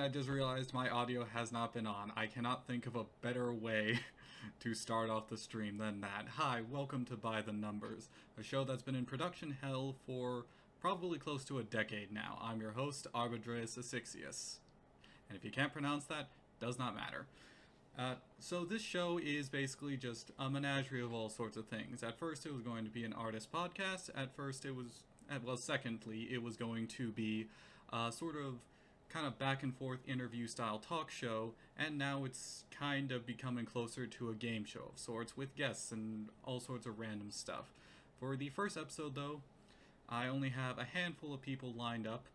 And I just realized my audio has not been on. I cannot think of a better way to start off the stream than that. Hi, welcome to By the Numbers, a show that's been in production hell for probably close to a decade now. I'm your host, Arbitreus Asixius. And if you can't pronounce that, does not matter. So this show is basically just a menagerie of all sorts of things. At first it was going to be an artist podcast. Secondly, it was going to be sort of kind of back and forth interview style talk show, and now it's kind of becoming closer to a game show of sorts with guests and all sorts of random stuff. For the first episode, though, I only have a handful of people lined up,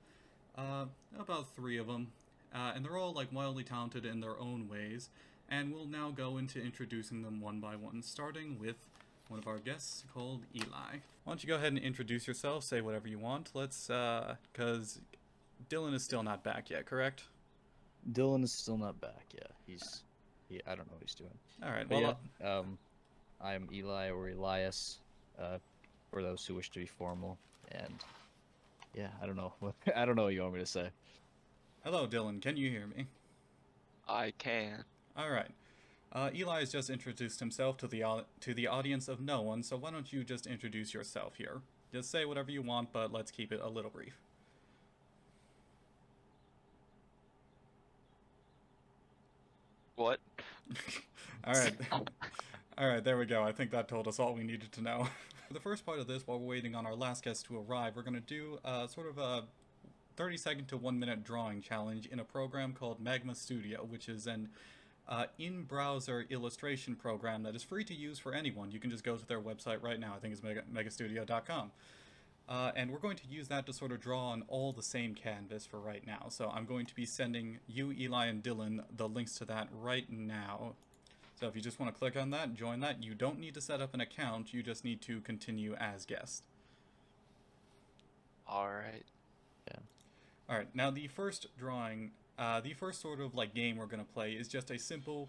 about 3 of them, and they're all like wildly talented in their own ways, and we'll now go into introducing them one by one, starting with one of our guests called Eli. Why don't you go ahead and introduce yourself, say whatever you want, because Dylan is still not back yet, correct? Dylan is still not back. Yeah, I don't know what he's doing. All right. But Well, yeah, I'm Eli or Elias, for those who wish to be formal. And yeah, I don't know I don't know what you want me to say. hello, Dylan. Can you hear me? I can. All right. Eli has just introduced himself to the audience of no one. So why don't you just introduce yourself here? Just say whatever you want, but let's keep it a little brief. What? All right. All right, there we go. I think that told us all we needed to know. For the first part of this, while we're waiting on our last guest to arrive, we're going to do sort of a 30-second to 1-minute drawing challenge in a program called Magma Studio, which is an in-browser illustration program that is free to use for anyone. You can just go to their website right now. I think it's megastudio.com. And we're going to use that to sort of draw on all the same canvas for right now. So I'm going to be sending you, Eli, and Dylan the links to that right now. So if you just want to click on that, join that. You don't need to set up an account. You just need to continue as guest. Alright. Yeah. All right, now the first drawing, the first sort of like game we're going to play is just a simple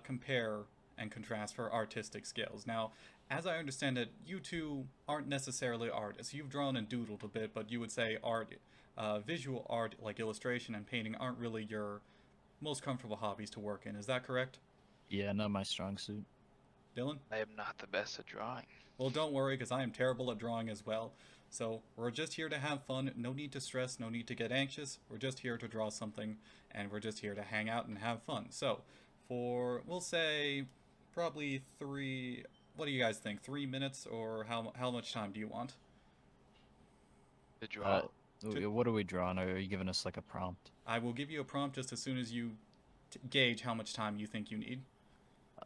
compare and contrast for artistic skills. Now, as I understand it, you two aren't necessarily artists. You've drawn and doodled a bit, but you would say visual art like illustration and painting aren't really your most comfortable hobbies to work in. Is that correct? Yeah, not my strong suit. Dylan? I am not the best at drawing. Well, don't worry, because I am terrible at drawing as well. So we're just here to have fun. No need to stress, no need to get anxious. We're just here to draw something, and we're just here to hang out and have fun. So we'll say probably 3... What do you guys think? 3 minutes, or how much time do you want? To draw. What are we drawing? Are you giving us like a prompt? I will give you a prompt just as soon as you gauge how much time you think you need.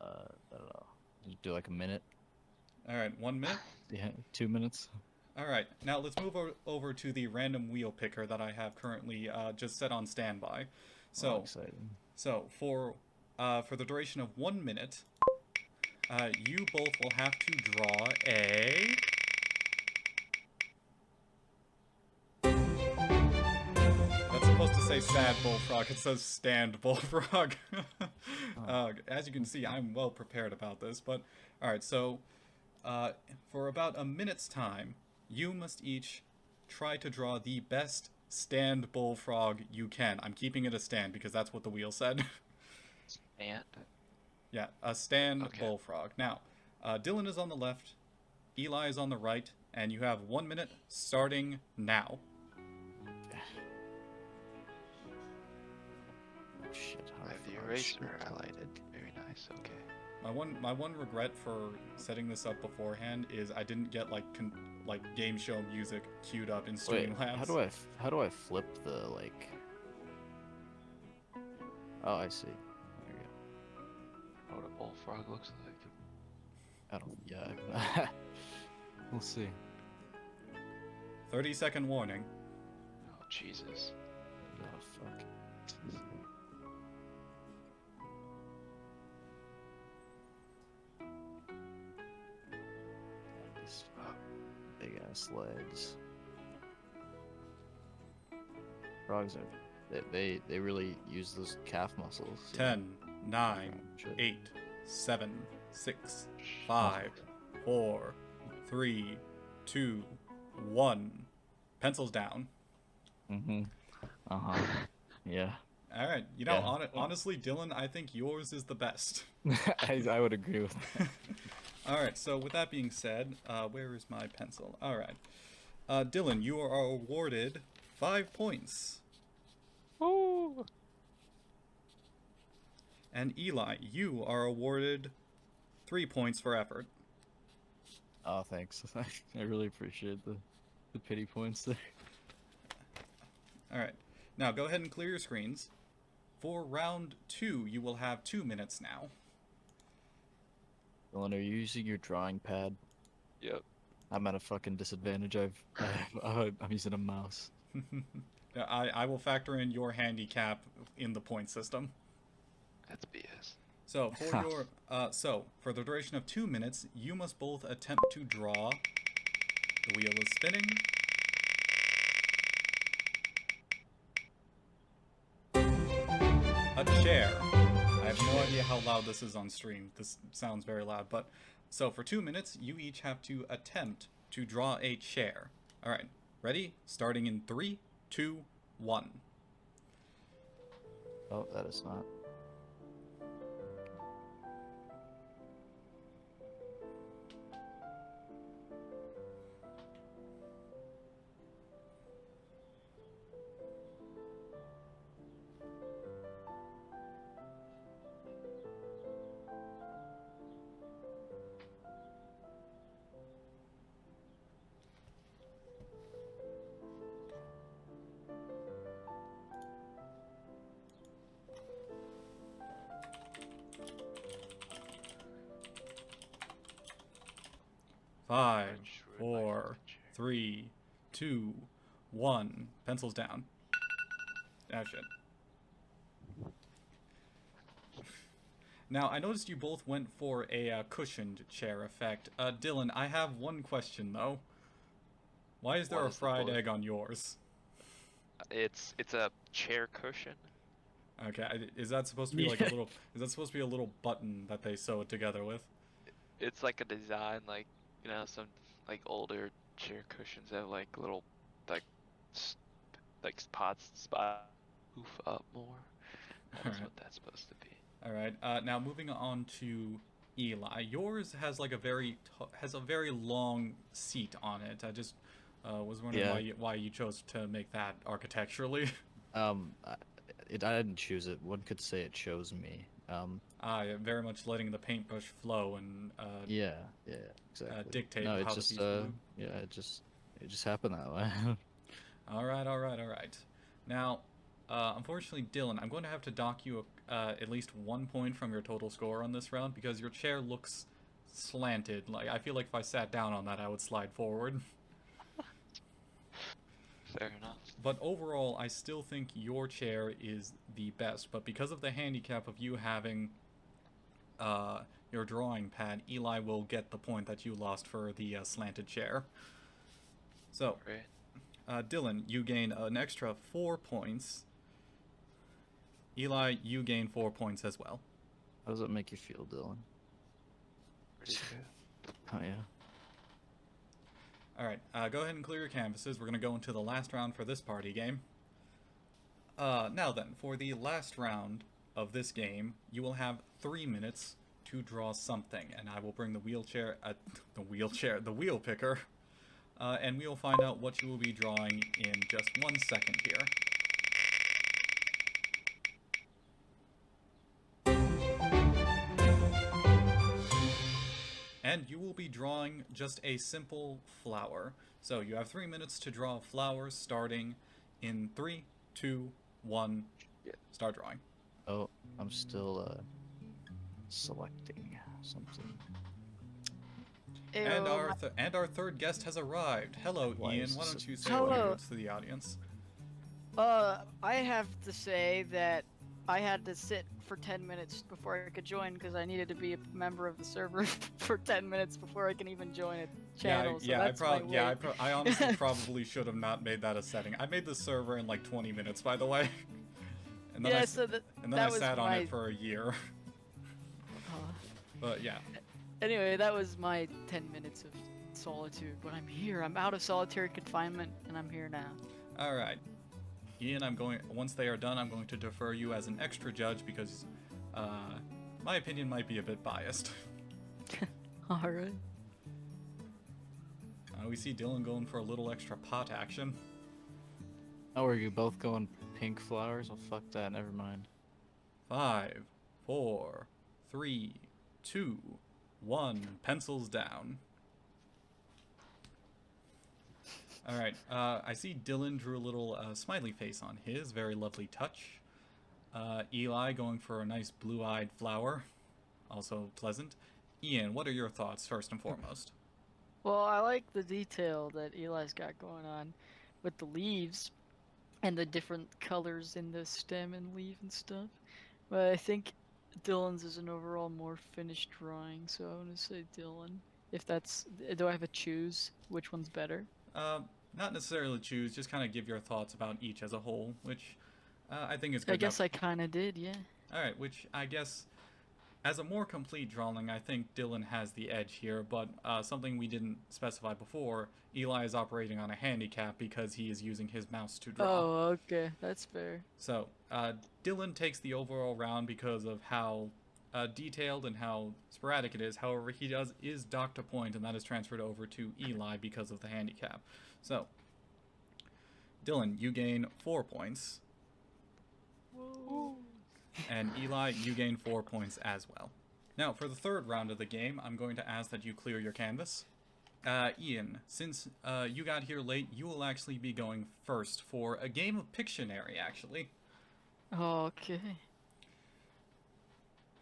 I don't know. Just do like a minute. All right, 1 minute? Yeah, 2 minutes. All right, now let's move over to the random wheel picker that I have currently just set on standby. So, exciting. so for the duration of 1 minute, you both will have to draw a... That's supposed to say sad bullfrog. It says stand bullfrog. As you can see, I'm well prepared about this. But all right, so for about a minute's time, you must each try to draw the best stand bullfrog you can. I'm keeping it a stand because that's what the wheel said. And Yeah, a stand Okay. bullfrog. Now, Dylan is on the left, Eli is on the right, and you have 1 minute starting now. Oh, shit. I have the far eraser should I- highlighted. Very nice. Okay. My one regret for setting this up beforehand is I didn't get like game show music queued up in Wait, Streamlabs. how do I flip the like? Oh, I see. There you go. What a bullfrog looks like. I don't. Yeah. We'll see. 30-second warning. Oh Jesus. Oh fuck. These big ass legs. Frogs are they really use those calf muscles. you know? 10, 9, Shit. 8, 7, 6, 5, 4, 3, 2, 1. Pencils down. Mm-hmm. Uh-huh. Yeah. All right. You know, Yeah. honestly, Dylan, I think yours is the best. I would agree with that. All right. So with that being said, where is my pencil? All right. Dylan, you are awarded 5 points. Ooh. And Eli, you are awarded 3 points for effort. Oh, thanks. I really appreciate the pity points there. All right. Now go ahead and clear your screens. For round 2, you will have 2 minutes now. Dylan, are you using your drawing pad? Yep. I'm at a fucking disadvantage. I'm using a mouse. I will factor in your handicap in the point system. That's BS. So for your for the duration of 2 minutes, you must both attempt to draw. The wheel is spinning. A chair. I have no idea how loud this is on stream. This sounds very loud, but so for 2 minutes, you each have to attempt to draw a chair. All right, ready? Starting in 3, 2, 1. Oh, that is not. Five, Orange ruined my 4, fucking chair. 3, 2, 1. Pencils down. Ah, shit. Now, I noticed you both went for a cushioned chair effect. Dylan, I have one question, though. Why is there What a is the fried bullet? egg on yours? It's a chair cushion. Okay, is that supposed to be like a Yeah. little... Is that supposed to be a little button that they sew it together with? It's like a design, like, you know, some like older chair cushions have like little like s- like spots spot hoof up more. That's Alright. what that's supposed to be. Alright, now moving on to Eli. Yours has like a very long seat on it. I just was wondering Yeah. why you chose to make that architecturally. Um, I, I didn't choose it. One could say it chose me. Yeah, very much letting the paintbrush flow and Yeah, exactly. dictate No, it how the just piece will move. yeah, it just happened that way. All right, all right, all right. Now, unfortunately, Dylan, I'm going to have to dock you at least 1 point from your total score on this round because your chair looks slanted. Like I feel like if I sat down on that, I would slide forward. Fair enough. But overall, I still think your chair is the best. But because of the handicap of you having your drawing pad, Eli will get the point that you lost for the slanted chair. So, Great. Dylan, you gain an extra 4 points. Eli, you gain 4 points as well. How does it make you feel, Dylan? Pretty good. Oh yeah. Alright, go ahead and clear your canvases. We're going to go into the last round for this party game. Now then, for the last round of this game, you will have 3 minutes to draw something, and I will bring the wheel picker, and we will find out what you will be drawing in just 1 second here. And you will be drawing just a simple flower. So you have 3 minutes to draw a flower starting in 3, 2, 1, start drawing. Oh, I'm still selecting something. Ew, And our third guest has arrived. Hello, Why Ian. is Why this don't a- you say a few Hello. words to the audience? I have to say that I had to sit for 10 minutes before I could join because I needed to be a member of the server for 10 minutes before I can even join a channel. I honestly probably should have not made that a setting. I made the server in like 20 minutes, by the way. And then Yeah, I so that I was sat on my- it for a year. But yeah. Anyway, that was my 10 minutes of solitude. But I'm here. I'm out of solitary confinement, and I'm here now. All right. Ian, once they are done, I'm going to defer you as an extra judge because my opinion might be a bit biased. Alright. We see Dylan going for a little extra pot action. Oh, are you both going pink flowers? Oh, fuck that. Never mind. 5, 4, 3, 2, 1. Pencils down. Alright, I see Dylan drew a little smiley face on his. Very lovely touch. Eli going for a nice blue-eyed flower. Also pleasant. Ian, what are your thoughts, first and foremost? Well, I like the detail that Eli's got going on with the leaves and the different colors in the stem and leaf and stuff. But I think Dylan's is an overall more finished drawing, so I want to say Dylan. If that's, do I have to choose which one's better? Not necessarily choose, just kind of give your thoughts about each as a whole, which I think is good I guess enough. I kind of did, yeah. Alright, which I guess, as a more complete drawing, I think Dylan has the edge here, but something we didn't specify before, Eli is operating on a handicap because he is using his mouse to draw. Oh, okay, that's fair. So, Dylan takes the overall round because of how detailed and how sporadic it is. However, he is docked a point, and that is transferred over to Eli because of the handicap. So, Dylan, you gain 4 points, Whoa. and Eli, you gain 4 points as well. Now, for the third round of the game, I'm going to ask that you clear your canvas. Ian, since you got here late, you will actually be going first for a game of Pictionary, actually. Okay.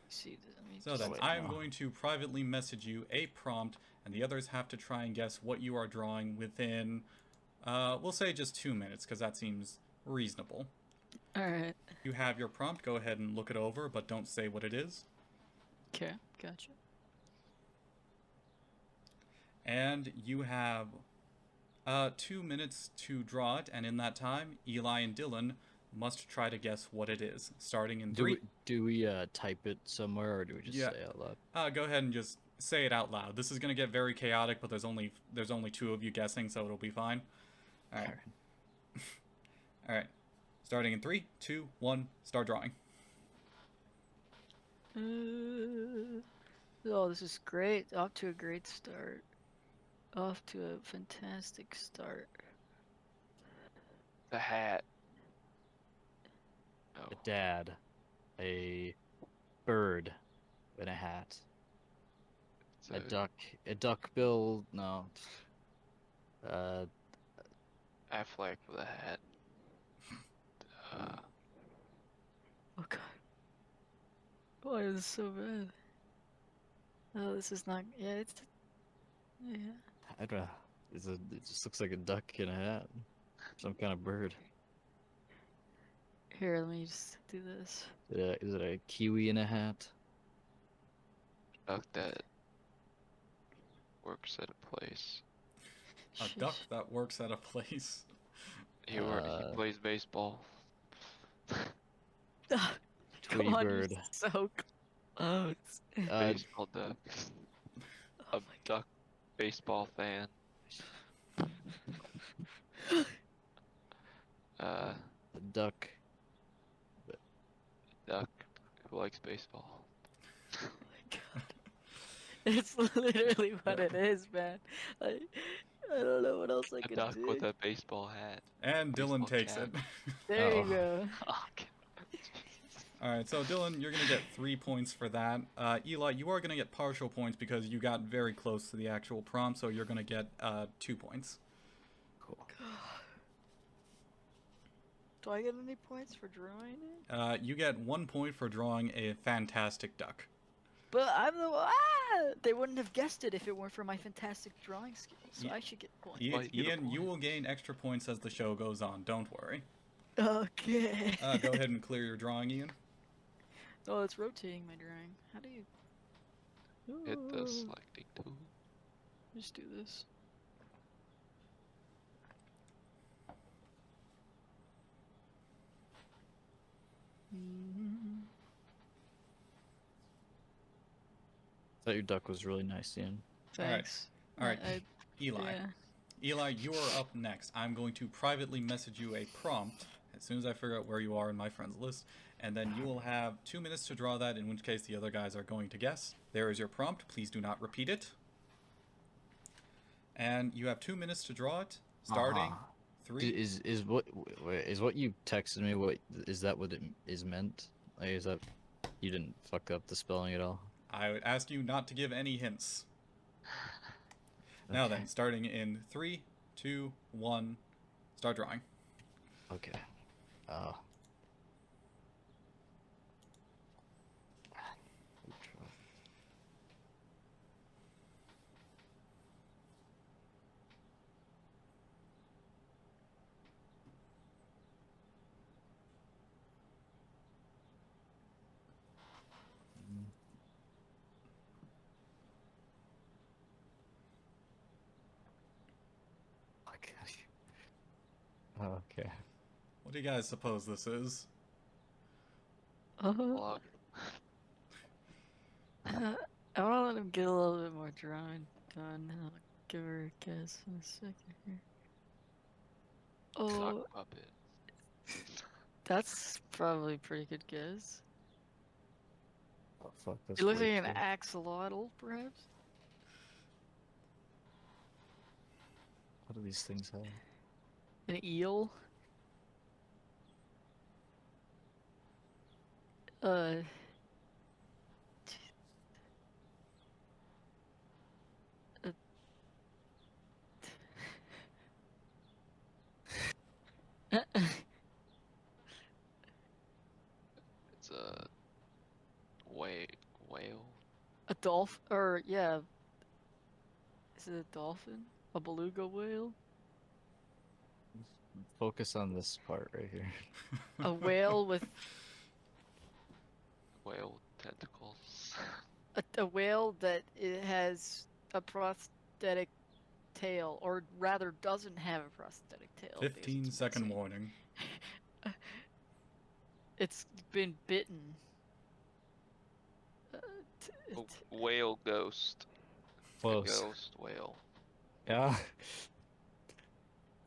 See, let me So just- then, wait, I am no. going to privately message you a prompt, and the others have to try and guess what you are drawing within, we'll say just 2 minutes, because that seems reasonable. Alright. You have your prompt, go ahead and look it over, but don't say what it is. Okay, gotcha. And you have 2 minutes to draw it, and in that time, Eli and Dylan must try to guess what it is, starting in 3. Do we type it somewhere, or do we just Yeah. say it out loud? Go ahead and just say it out loud. This is going to get very chaotic, but there's only 2 of you guessing, so it'll be fine. All right. All right. Starting in 3, 2, 1, start drawing. Oh, this is great. Off to a great start. Off to a fantastic start. The hat. Oh, A dad, a bird in a hat, it's a duck bill. No. Affleck with a hat. Oh god. Why is this so bad? Oh, this is not. Yeah, it's. Yeah. I don't know. It just looks like a duck in a hat. Some kind of bird. Here, let me just do this. Is it a kiwi in a hat? duck that works at a place. A duck that works at a place. He plays baseball. Tweety Come on, bird. you're so close. Baseball duck. Oh A duck baseball fan. A duck. Duck who likes baseball. my god. It's literally what it is, man. I don't know what else I A can duck do. with a baseball hat. And Dylan Baseball takes cap. it. There you Uh-oh. go. Okay. Alright, so Dylan, you're going to get 3 points for that. Eli, you are going to get partial points because you got very close to the actual prompt, so you're going to get 2 points. Cool. Do I get any points for drawing it? You get 1 point for drawing a fantastic duck. But I'm the they wouldn't have guessed it if it weren't for my fantastic drawing skills, so Ye- I should get points. Well, you get a Ian, you point. will gain extra points as the show goes on, don't worry. Okay. Go ahead and clear your drawing, Ian. Oh, it's rotating my drawing. How do you? Hit the Ooh, selecting tool. Just do this. Mhm. Thought your duck was really nice, Ian. Alright. Thanks. Alright, I- Eli. yeah. Eli, you are up next. I'm going to privately message you a prompt, as soon as I figure out where you are in my friends list, and then you will have 2 minutes to draw that, in which case the other guys are going to guess. There is your prompt. Please do not repeat it. And you have 2 minutes to draw it, starting 3. Is what you texted me? What is that? What it is meant? Like, is that you didn't fuck up the spelling at all? I would ask you not to give any hints. Now Okay. then, starting in 3, 2, 1, start drawing. Okay. Uh. Okay. What do you guys suppose this is? Log. I want to let him get a little bit more drawing done. I'll give her a guess in a second here. Oh, Sock puppet. that's probably a pretty good guess. Oh, fuck this. It looks like way an too. axolotl, perhaps? What do these things have? An eel? It's a whale. A dolphin? Or, yeah. Is it a dolphin? A beluga whale? Focus on this part right here. A whale with Whale tentacles. a whale that it has a prosthetic tail, or rather doesn't have a prosthetic tail. because 15-second missing. warning. It's been bitten. A whale ghost. A Close. ghost whale. Yeah.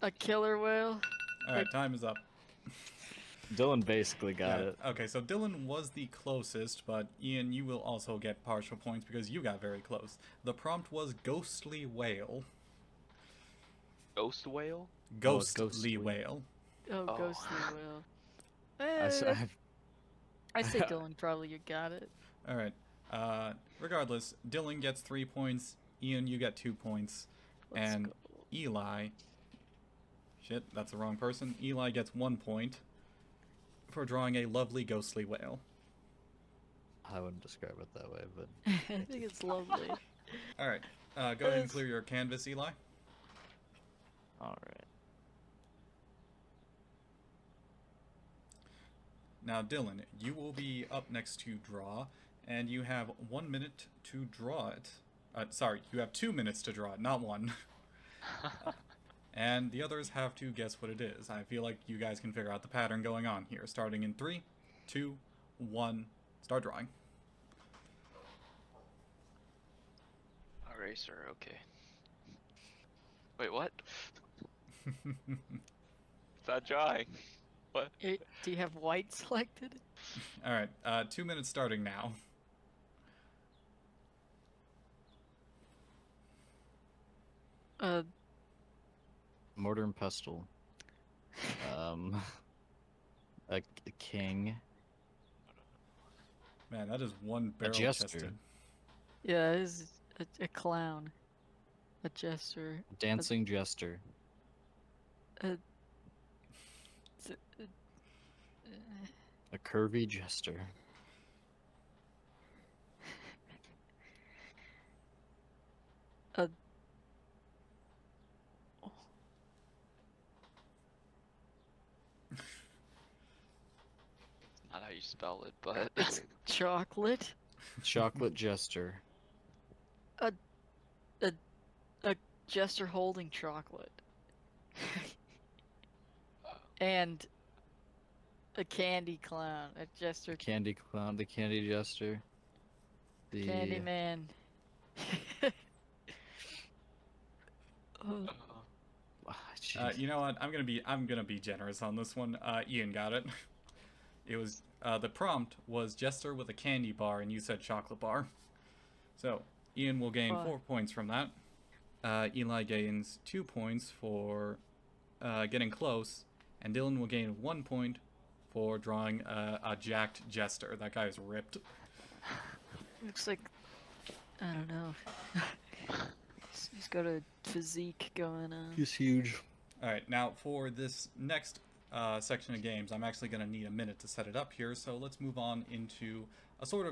A killer whale? Alright, time is up. Dylan basically got Yeah, it. Okay, so Dylan was the closest, but Ian, you will also get partial points because you got very close. The prompt was ghostly whale. Ghost whale? Ghostly ghostly. whale. Oh, Oh. ghostly whale. I I say Dylan probably you got it. Alright, regardless, Dylan gets 3 points, Ian, you get 2 points, Let's and go. Eli... Shit, that's the wrong person. Eli gets 1 point for drawing a lovely ghostly whale. I wouldn't describe it that way, but I think it's lovely. Alright, go ahead and clear your canvas, Eli. all right. Now, Dylan, you will be up next to draw, and you have 1 minute to draw it. Sorry, you have 2 minutes to draw it, not 1. And the others have to guess what it is. I feel like you guys can figure out the pattern going on here. Starting in 3, 2, 1, start drawing. Eraser, okay. Wait, what? It's not drawing. What? Do you have white selected? Alright, 2 minutes starting now. Mortar and pestle. A king. Man, that is one A barrel jester. chested. Yeah, it is a clown. A jester. Dancing jester. A, A curvy jester. a Not how you spell it, but it's chocolate. Chocolate jester. A jester holding chocolate. And a candy clown. A jester Candy clown. The candy jester. The candy man. Oh, Jeez. You know what? I'm gonna be generous on this one. Ian got it. It was the prompt was jester with a candy bar, and you said chocolate bar. So Ian will gain Fuck. 4 points from that. Eli gains 2 points for getting close, and Dylan will gain 1 point for drawing a jacked jester. That guy is ripped. Looks like I don't know. He's got a physique going on. He's huge. All right, now for this next section of games, I'm actually going to need a minute to set it up here. So let's move on into a sort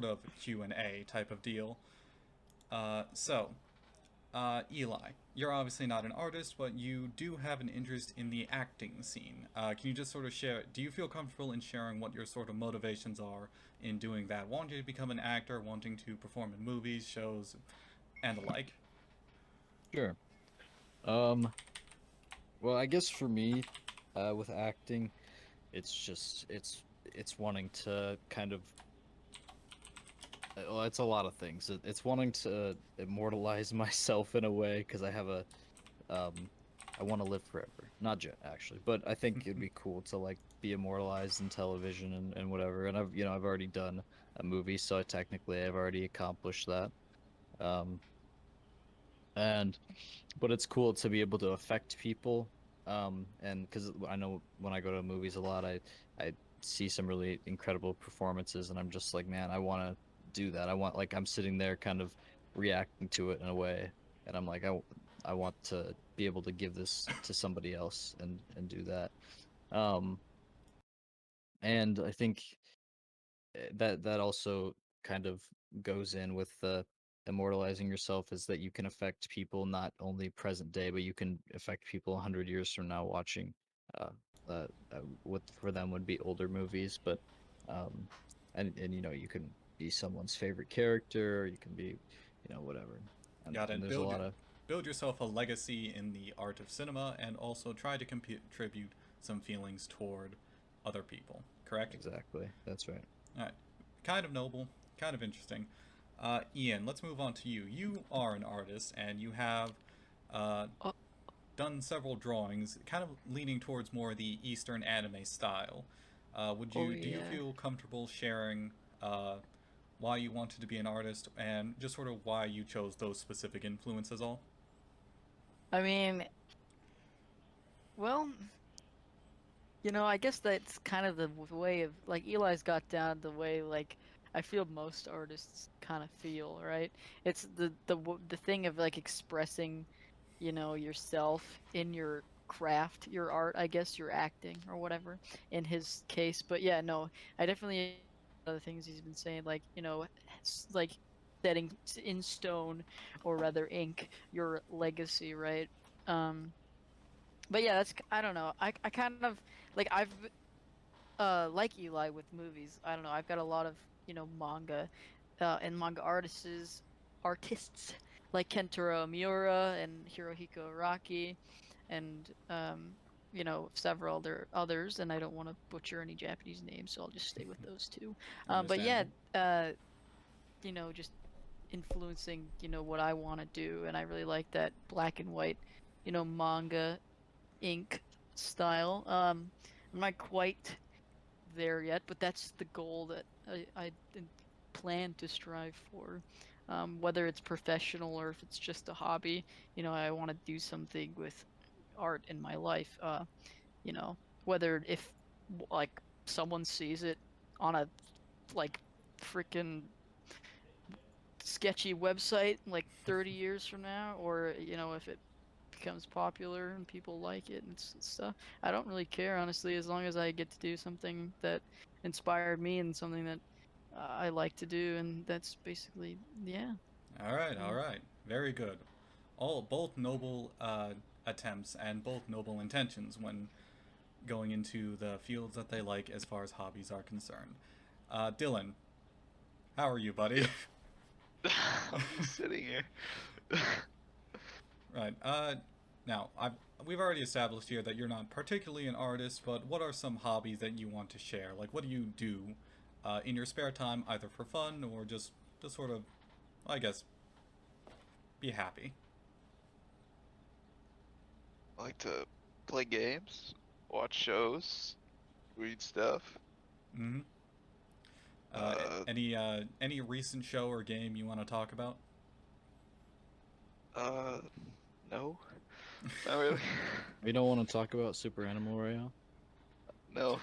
of Q&A type of deal. Eli, you're obviously not an artist, but you do have an interest in the acting scene. Can you just sort of share? Do you feel comfortable in sharing what your sort of motivations are in doing that? Wanting to become an actor, wanting to perform in movies, shows, and the like. Sure. Well, I guess for me, with acting, it's just it's wanting to kind of well, it's a lot of things. It's wanting to immortalize myself in a way because I have I want to live forever. Not actually, but I think it'd be cool to like be immortalized in television and whatever. And I've already done a movie, so technically I've already accomplished that. Um, and but it's cool to be able to affect people. And because I know when I go to movies a lot, I see some really incredible performances, and I'm just like, man, I want to do that. I want like I'm sitting there kind of reacting to it in a way, and I'm like, I want to be able to give this to somebody else and do that. Um, and I think that also kind of goes in with the immortalizing yourself is that you can affect people not only present day, but you can affect people 100 years from now watching uh, what for them would be older movies, but um, and you know you can be someone's favorite character, or you can be whatever, Got and it. there's a lot of Build yourself a legacy in the art of cinema, and also try to contribute some feelings toward other people. Correct? exactly that's right. All right. Kind of noble. Kind of interesting. Ian, let's move on to you. You are an artist, and you have uh, Oh, done several drawings, kind of leaning towards more the Eastern anime style. oh Do you yeah. feel comfortable sharing why you wanted to be an artist and just sort of why you chose those specific influences all? I mean, well, I guess that's kind of the way of like Eli's got down the way like I feel most artists kind of feel, right? It's the thing of like expressing, yourself in your craft, your art, I guess, your acting or whatever in his case. But yeah, no, I definitely other things he's been saying like, like setting in stone or rather ink your legacy, right? Um but yeah, I don't know. I kind of like I've like Eli with movies. I don't know. I've got a lot of manga, and manga artists like Kentaro Miura and Hirohiko Araki, and several others. And I don't want to butcher any Japanese names, so I'll just stay with those two. But yeah, Understandable. just influencing what I want to do, and I really like that black and white, manga ink style. I'm not quite there yet, but that's the goal that I plan to strive for. Whether it's professional or if it's just a hobby, I want to do something with art in my life. You know, whether if like someone sees it on a like freaking sketchy website like 30 years from now, or if it becomes popular and people like it and stuff. I don't really care, honestly, as long as I get to do something that inspired me and something that I like to do, and that's basically yeah. All right, all Yeah. right. Very good. All both noble attempts and both noble intentions when going into the fields that they like as far as hobbies are concerned. Dylan, how are you, buddy? I'm just sitting here. Right. Now we've already established here that you're not particularly an artist, but what are some hobbies that you want to share? Like, what do you do in your spare time, either for fun or just to sort of, I guess, be happy? I like to play games, watch shows, read stuff. Mm-hmm. Any recent show or game you want to talk about? No, not really. We don't want to talk about Super Animal Royale. No,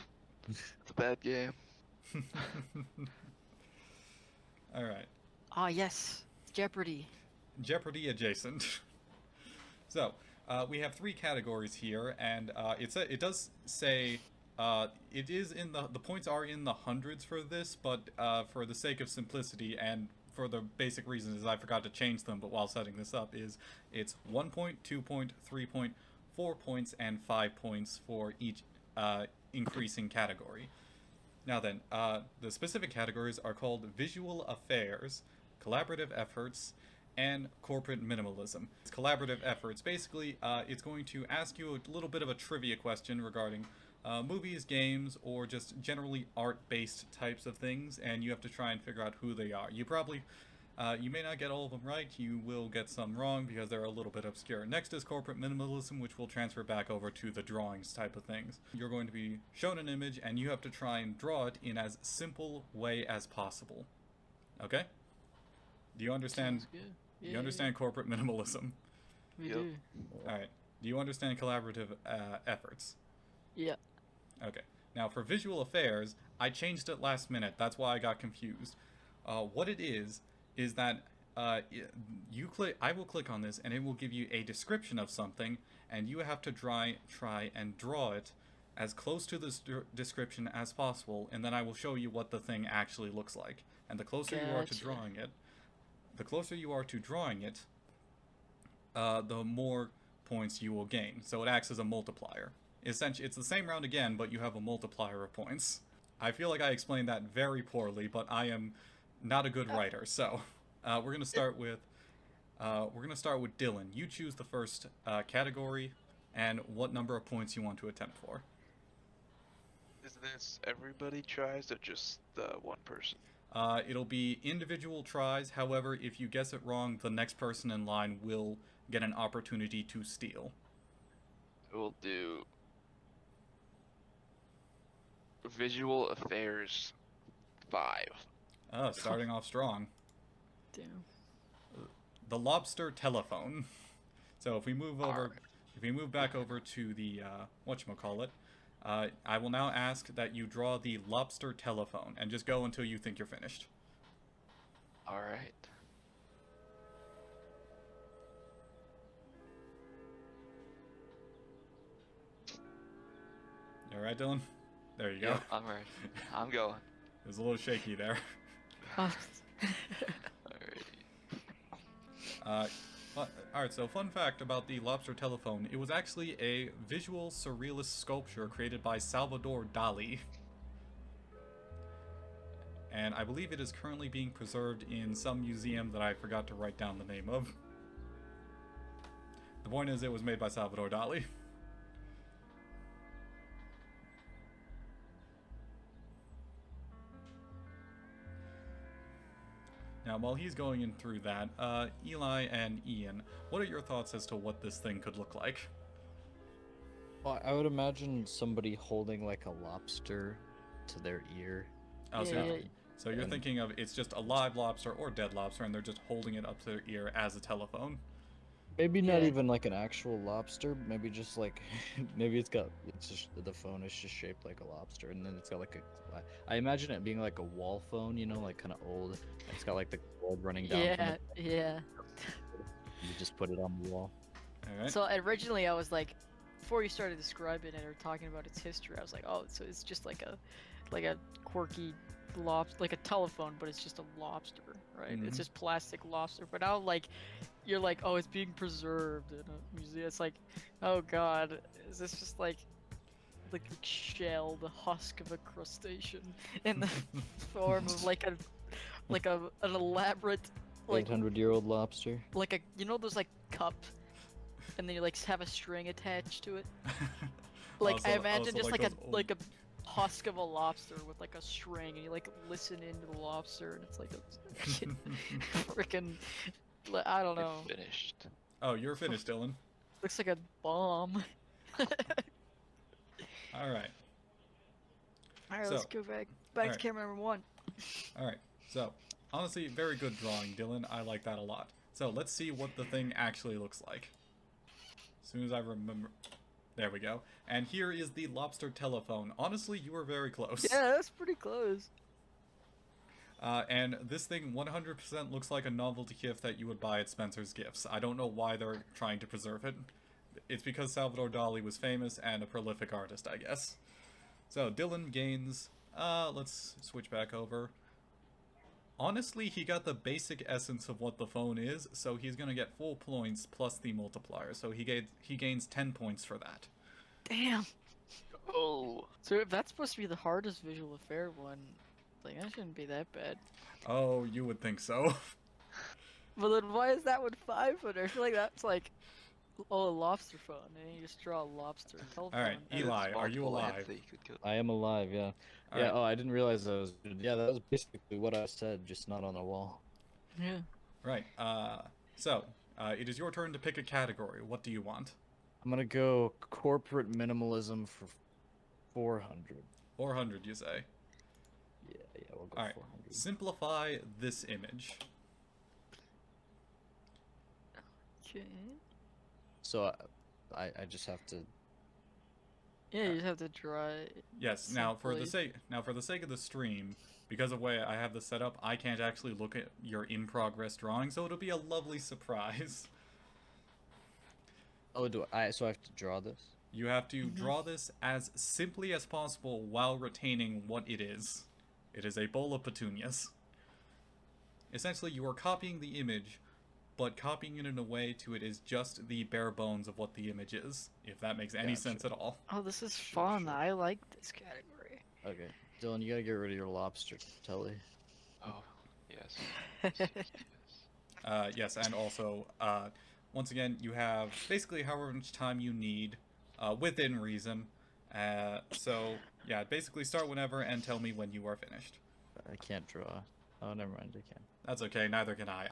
it's a bad game. All right. Ah, yes. Jeopardy. Jeopardy adjacent. So, we have 3 categories here, and it does say it is in the points are in the hundreds for this, but for the sake of simplicity and for the basic reasons is I forgot to change them, but while setting this up it's 1 point, 2 point, 3 point, 4 points, and 5 points for each increasing category. Now then, the specific categories are called Visual Affairs, Collaborative Efforts, and Corporate Minimalism. It's collaborative efforts. Basically, it's going to ask you a little bit of a trivia question regarding movies, games, or just generally art-based types of things, and you have to try and figure out who they are. You may not get all of them right, you will get some wrong because they're a little bit obscure. Next is corporate minimalism, which will transfer back over to the drawings type of things. You're going to be shown an image and you have to try and draw it in as simple way as possible. Okay? Do you understand? Sounds good. Do you understand corporate minimalism? We Yep. do. Alright. Do you understand collaborative efforts? Yeah. Okay. Now, for visual affairs, I changed it last minute. That's why I got confused. What it is that I will click on this, and it will give you a description of something, and you have to try and draw it as close to the description as possible, and then I will show you what the thing actually looks like. And the closer you are to Gotcha. drawing it, the more points you will gain. So it acts as a multiplier. Essentially, it's the same round again, but you have a multiplier of points. I feel like I explained that very poorly, but I am not a good writer. So we're gonna start with Dylan. You choose the first category and what number of points you want to attempt for. Is this everybody tries or just one person? It'll be individual tries. However, if you guess it wrong, the next person in line will get an opportunity to steal. We'll do Visual Affairs 5. Oh, starting off strong. Damn. The lobster telephone. So if we move over, Alright. if we move back over to the whatchamacallit, I will now ask that you draw the lobster telephone and just go until you think you're finished. Alright. All right, Dylan. There you go. Yep, I'm ready. I'm going. It was a little shaky there. Oh. Alright. Alright, so fun fact about the lobster telephone. It was actually a visual surrealist sculpture created by Salvador Dali. And I believe it is currently being preserved in some museum that I forgot to write down the name of. The point is, it was made by Salvador Dali. Now, while he's going in through that, Eli and Ian, what are your thoughts as to what this thing could look like? Well, I would imagine somebody holding like a lobster to their ear. Oh, so, Yeah. so you're And- thinking of it's just a live lobster or dead lobster, and they're just holding it up to their ear as a telephone. Maybe not Yeah. even like an actual lobster. Maybe just like, maybe it's just the phone is just shaped like a lobster, and then it's got like I imagine it being like a wall phone, you know, like kind of old. It's got like the cord running down. From Yeah, it. yeah. You just put it on the wall. All right. So originally I was like, before you started describing it or talking about its history, I was like, oh, so it's just like a quirky lobster, like a telephone, but it's just a lobster, right? Mhm. It's just plastic lobster. But now like, you're like, oh, it's being preserved in a museum. It's like, oh god, is this just like the shell, the husk of a crustacean in the form of like an elaborate like 800-year-old lobster. like a, you know those like cups, and then you like have a string attached to it. Like I imagine just like a those old- like a husk of a lobster with like a string, and you like listen into the lobster, and it's like a freaking, I don't know. Finished. Oh, you're finished, Dylan. Looks like a bomb. All right. Alright, So, let's go back alright. to camera number 1. All right. So, honestly, very good drawing, Dylan. I like that a lot. So, let's see what the thing actually looks like. As soon as I remember... There we go. And here is the lobster telephone. Honestly, you were very close. Yeah, that's pretty close. And this thing 100% looks like a novelty gift that you would buy at Spencer's Gifts. I don't know why they're trying to preserve it. It's because Salvador Dali was famous and a prolific artist, I guess. So, Dylan gains... let's switch back over. Honestly, he got the basic essence of what the phone is, so he's gonna get full points plus the multiplier. So he gains 10 points for that. Damn. Oh. So if that's supposed to be the hardest visual affair one, like that shouldn't be that bad. Oh, you would think so. But then why is that one 500? I feel like that's like, oh, a lobster phone, and you just draw a lobster telephone. Alright, Eli, are you Multiple alive? ends that you could go- I am alive, yeah. All Yeah, right. oh, I didn't realize that was... Yeah, that was basically what I said, just not on a wall. Yeah. Right, it is your turn to pick a category. What do you want? I'm gonna go corporate minimalism for 400. 400, you say? Yeah, we'll go Alright, 400. simplify this image. Okay. So I just have to... Yeah, you just have to draw it. Yes, now for the Simply. sake of the stream, because of the way I have this set up, I can't actually look at your in-progress drawing, so it'll be a lovely surprise. Oh, so I have to draw this? You have to draw this as simply as possible while retaining what it is. It is a bowl of petunias. Essentially, you are copying the image, but copying it in a way to it is just the bare bones of what the image is, if that makes any Gotcha. sense at all. Oh, this is Sure, fun. sure. I like this category. Okay. Dylan, you gotta get rid of your lobster, Telly. Oh, yes. Yes, yes, yes. Yes, and also, once again, you have basically however much time you need, within reason. So, yeah, basically start whenever and tell me when you are finished. I can't draw. Oh, never mind, I can. That's okay, neither can I.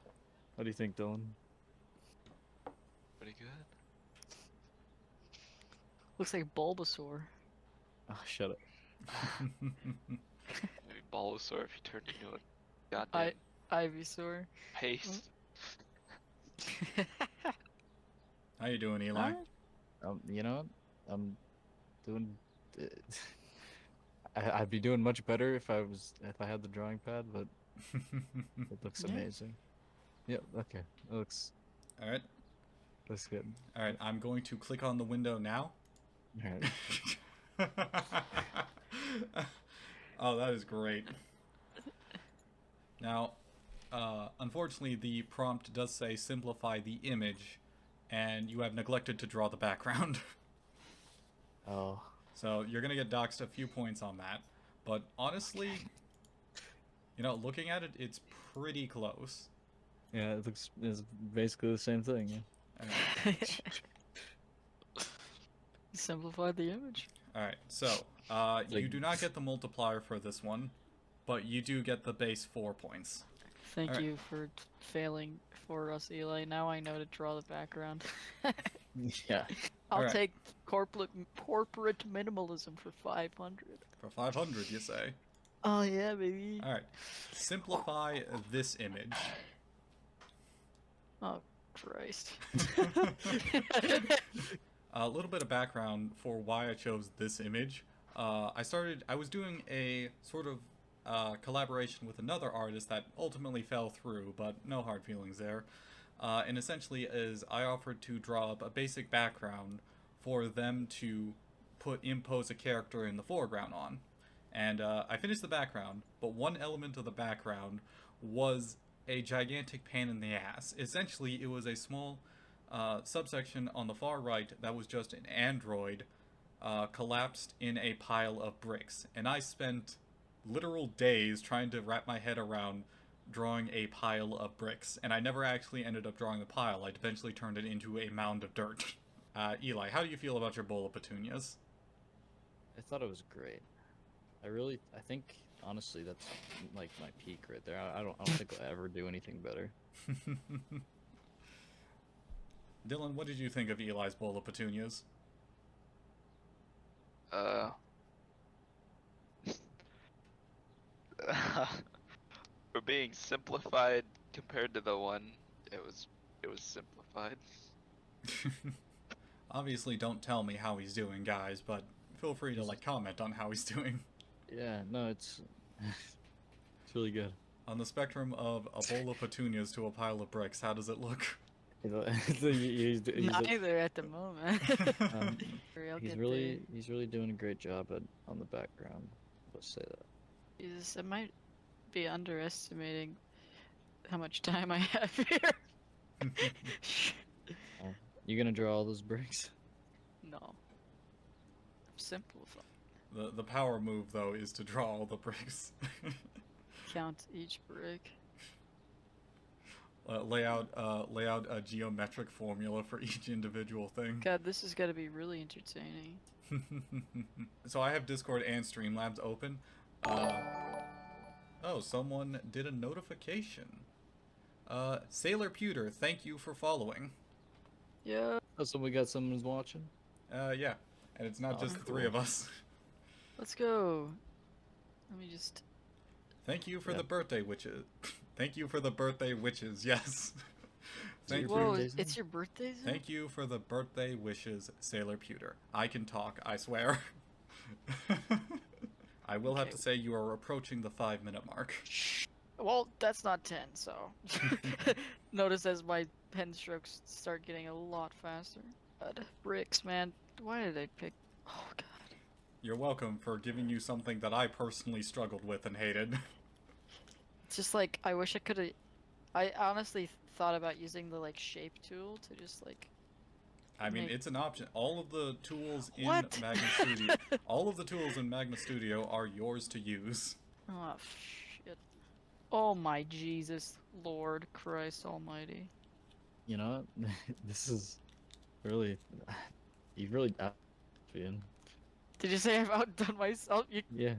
What do you think, Dylan? Pretty good. Looks like Bulbasaur. Oh, shut up. Maybe Bulbasaur if you turned into a goddamn Ivysaur. paste. How you doing, Eli? You know what? I'm doing... I'd be doing much better if I had the drawing pad, but it looks Yeah. amazing. Yep, okay. It looks Alright, good. alright, I'm going to click on the window now. Alright. Oh, that is great. Now, unfortunately, the prompt does say simplify the image, and you have neglected to draw the background. Oh. So you're gonna get doxed a few points on that. But honestly, you know, looking at it, it's pretty close. Yeah, it's basically the same thing, yeah. Alright, Simplified the image. alright, so, you Like- do not get the multiplier for this one, but you do get the base 4 points. Thank Alright. you for failing for us, Eli. Now I know to draw the background. Yeah. I'll Alright. take corporate minimalism for 500. For 500, you say? Oh yeah, baby. Alright, simplify this image. Oh Christ. A little bit of background for why I chose this image. I was doing a sort of collaboration with another artist that ultimately fell through, but no hard feelings there. And essentially I offered to draw up a basic background for them to impose a character in the foreground on. And I finished the background, but one element of the background was a gigantic pain in the ass. Essentially, it was a small subsection on the far right that was just an android collapsed in a pile of bricks. And I spent literal days trying to wrap my head around drawing a pile of bricks, and I never actually ended up drawing the pile. I eventually turned it into a mound of dirt. Eli, how do you feel about your bowl of petunias? I thought it was great. I think, honestly, that's like my peak right there. I don't think I'll ever do anything better. Dylan, what did you think of Eli's bowl of petunias? For being simplified compared to the one, it was simplified. Obviously, don't tell me how he's doing, guys, but feel free to, like, comment on how he's doing. Yeah, no, it's it's really good. On the spectrum of a bowl of petunias to a pile of bricks, how does it look? Neither at the moment. um, I'll he's get really doing a great job on the background. Let's say that. Jesus, I might be underestimating how much time I have here. You gonna draw all those bricks? No. I'm simplifying. The power move, though, is to draw all the bricks. Count each brick. Lay out a geometric formula for each individual thing. God, this is gonna be really entertaining. So I have Discord and Streamlabs open. Oh, someone did a notification. Sailor Pewter, thank you for following. Yeah. Oh, so we got someone who's watching. Yeah, and it's not Oh, just the cool. 3 of us. Let's go. Let me just. Thank you for Yeah. the birthday witches. Thank you for the birthday witches. Yes. Thank your you. Whoa, birthday soon? it's your birthday soon? Thank you for the birthday wishes, Sailor Pewter. I can talk, I swear. I will have Okay. to say you are approaching the 5-minute mark. Well, that's not 10, so. Notice as my pen strokes start getting a lot faster. God, bricks, man. Why did I pick. Oh, God. You're welcome for giving you something that I personally struggled with and hated. It's just like, I wish I could have. I honestly thought about using the, like, shape tool to just, like. I mean, Make- it's an option. All of the tools in What? Magna Studio, all of the tools in Magna Studio are yours to use. Oh, shit. Oh, my Jesus, Lord Christ Almighty. You know what? This is really you really Ian. Did you say I've outdone myself? You... Yeah.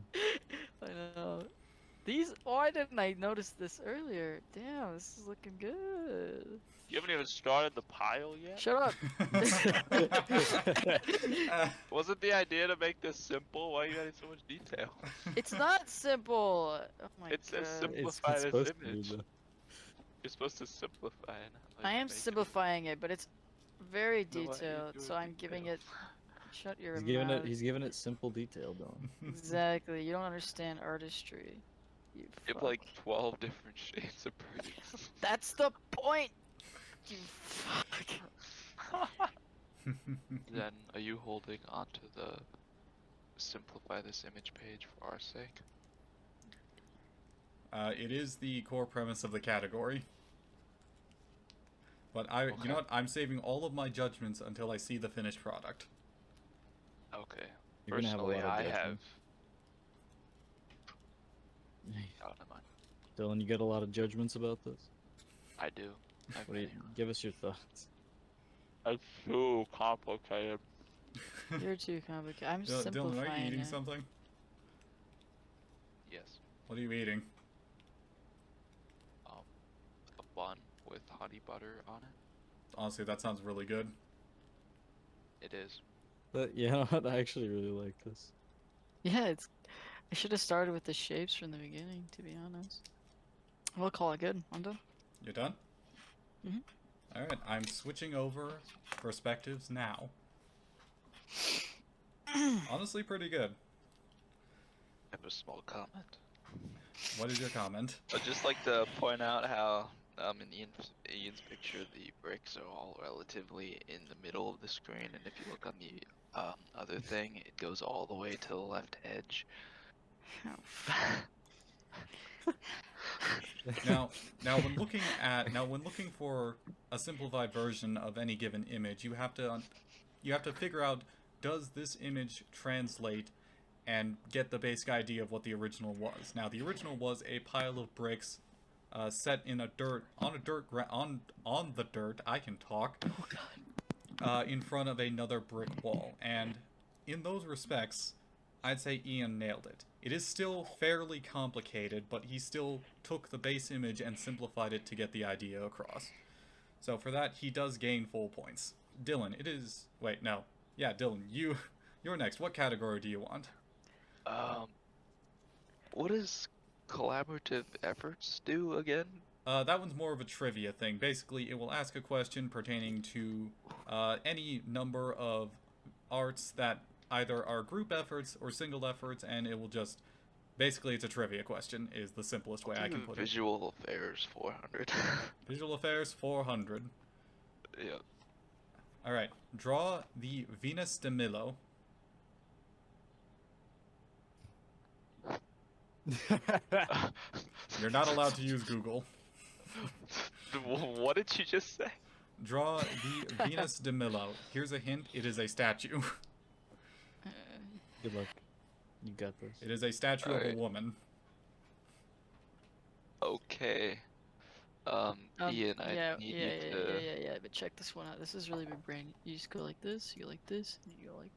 I know. These. Why didn't I notice this earlier? Damn, this is looking good. You haven't even started the pile yet? Shut up. Wasn't the idea to make this simple? Why are you adding so much detail? It's not simple. Oh my It says god. simple. It's Simplify this supposed to be image. though. You're supposed to simplify it. I am simplifying it, but it's very So why are you detailed. doing So I'm giving detail? it. Shut your He's mouth. giving it simple detail, Dylan. Exactly. You don't understand artistry. You You have fuck. like 12 different shades of bricks. That's the point. You fuck. Then are you holding onto the simplify this image page for our sake? It is the core premise of the category. But you Okay. know what? I'm saving all of my judgments until I see the finished product. Okay. You're gonna have a Personally, lot of I have. judgments. Oh, never mind. Dylan, you got a lot of judgments about this. I do. What do you give us your thoughts? It's too complicated. You're too complicated. I'm Dylan, simplifying are you eating it. something? Yes. What are you eating? A bun with honey butter on it. Honestly, that sounds really good. It is. But you know what? I actually really like this. Yeah, it's. I should have started with the shapes from the beginning, to be honest. We'll call it good. I'm done. You're done? Mhm. Alright, I'm switching over perspectives now. Honestly, pretty good. I have a small comment. What is your comment? I'd just like to point out how in Ian's picture the bricks are all relatively in the middle of the screen, and if you look on the other thing, it goes all the way to the left edge. Now when looking for a simplified version of any given image, you have to figure out, does this image translate and get the basic idea of what the original was. Now the original was a pile of bricks set in on the dirt. I can talk. Oh god. In front of another brick wall, and in those respects, I'd say Ian nailed it. It is still fairly complicated, but he still took the base image and simplified it to get the idea across. So for that, he does gain full points. Dylan, it is... Wait, no. Yeah, Dylan, you're next. What category do you want? What does collaborative efforts do again? That one's more of a trivia thing. Basically, it will ask a question pertaining to any number of arts that either are group efforts or single efforts, and it will just... Basically, it's a trivia question, is the simplest way I can put it. Visual affairs 400. Visual affairs 400. Yep. Alright, draw the Venus de Milo. You're not allowed to use Google. What did you just say? Draw the Venus de Milo. Here's a hint, it is a statue. Good luck. You got this. It is a statue of a Alright. woman. Okay. Ian, I need you to... Yeah. But check this one out. This is really big brain. You just go like this. You go like this. And you go like.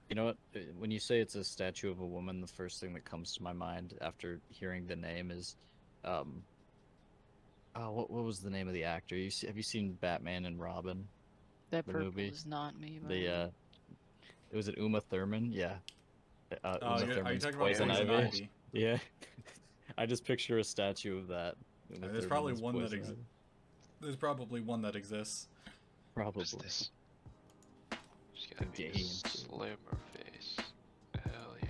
You know what? When you say it's a statue of a woman, the first thing that comes to my mind after hearing the name is, oh, what was the name of the actor? Have you seen Batman and Robin? That The purple movie. is not me. by the way. Was it Uma Thurman? Yeah. Oh, Uma are you Thurman's talking about Poison Poison Ivy. Ivy? Yeah. I just picture a statue of that. Uma There's Thurman probably as one that Poison exists. Ivy. There's probably one that exists. Probably. What's this? She's gotta be a Game. slimmer face. Hell yeah.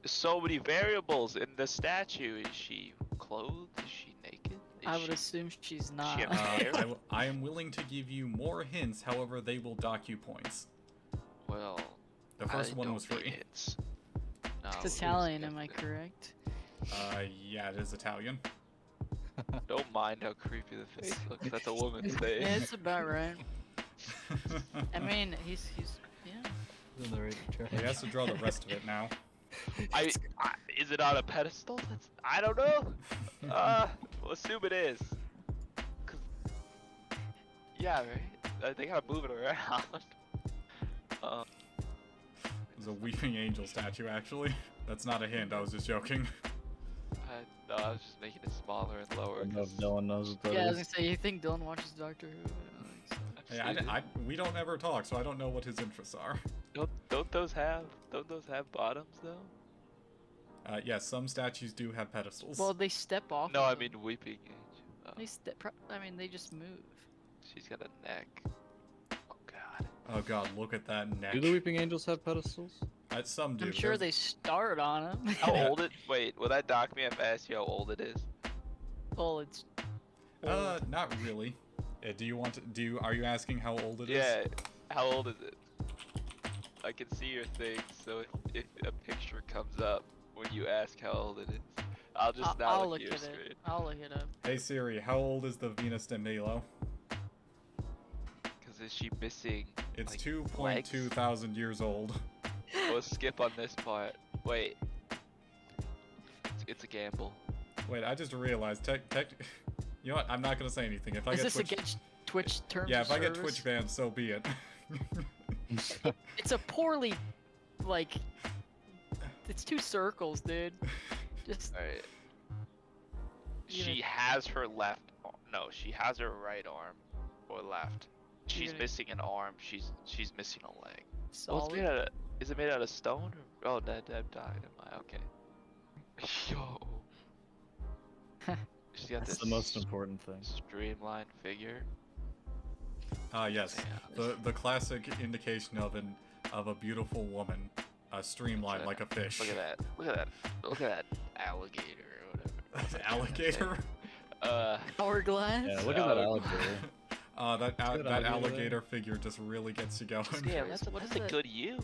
There's so many variables in the statue. Is she clothed? Is she naked? Is I would she... assume she's she not. have hair? I am willing to give you more hints, however, they will dock you points. Well, The first I one don't was need free. hits. No, It's Italian, am I correct? Yeah, it is Italian. Don't mind how creepy the face looks. That's a woman's face. Yeah, it's about right. I mean, he's yeah. On the right track. He has to draw the rest of it now. Is it on a pedestal? I don't know. We'll assume it is. 'Cause- yeah, right. They gotta move it around. It's a weeping angel statue, actually. That's not a hint, I was just joking. No, I was just making it smaller and lower. I don't know if 'cause no one knows what that Yeah, I was is. gonna say, you think Dylan watches Doctor Who? I don't think so. Hey, we don't ever talk, so I don't know what his interests are. Don't those have bottoms though? Yes, some statues do have pedestals. Well, they step off. No, of I them. mean weeping angel. Oh, They step. I mean, they just move. she's got a neck. Oh god. Oh god, look at that neck. Do the Weeping Angels have pedestals? Some do. I'm sure There's- they start on them. How old it? Wait, will that dock me if I ask you how old it is? Well, it's. Not really. Do you want to, are you asking how old it is? Yeah. How old is it? I can see your thing, so if a picture comes up when you ask how old it is, I'll just not I'll look look at your at screen. it. I'll look it up. Hey Siri, how old is the Venus de Milo? Cause is she missing? It's Like, 2.2 thousand years old. We'll skip on this part. Wait. It's a gamble. Wait, I just realized, you know what, I'm not gonna say anything. If I Is get this Twitch... against Twitch terms Yeah, of if I get service? Twitch banned, so be it. It's a poorly, like. It's two circles, dude. Just. Alright. You She has her left. No, she has her right arm or left. She's gonna- missing an arm. She's missing a leg. Well, it's Solid. made out of, is it made out of stone? Or, oh, that died. Okay. Yo. She's got That's this the most important thing. streamlined figure. Yes. Damn. The classic indication of a beautiful woman, streamlined Okay. like a fish. Look at that. Look at that. Look at that alligator or whatever. Alligator? Hourglass. Yeah, look at that Alligator. alligator. That good alligator. alligator figure just really gets you going. Damn, What that's is a that? good you.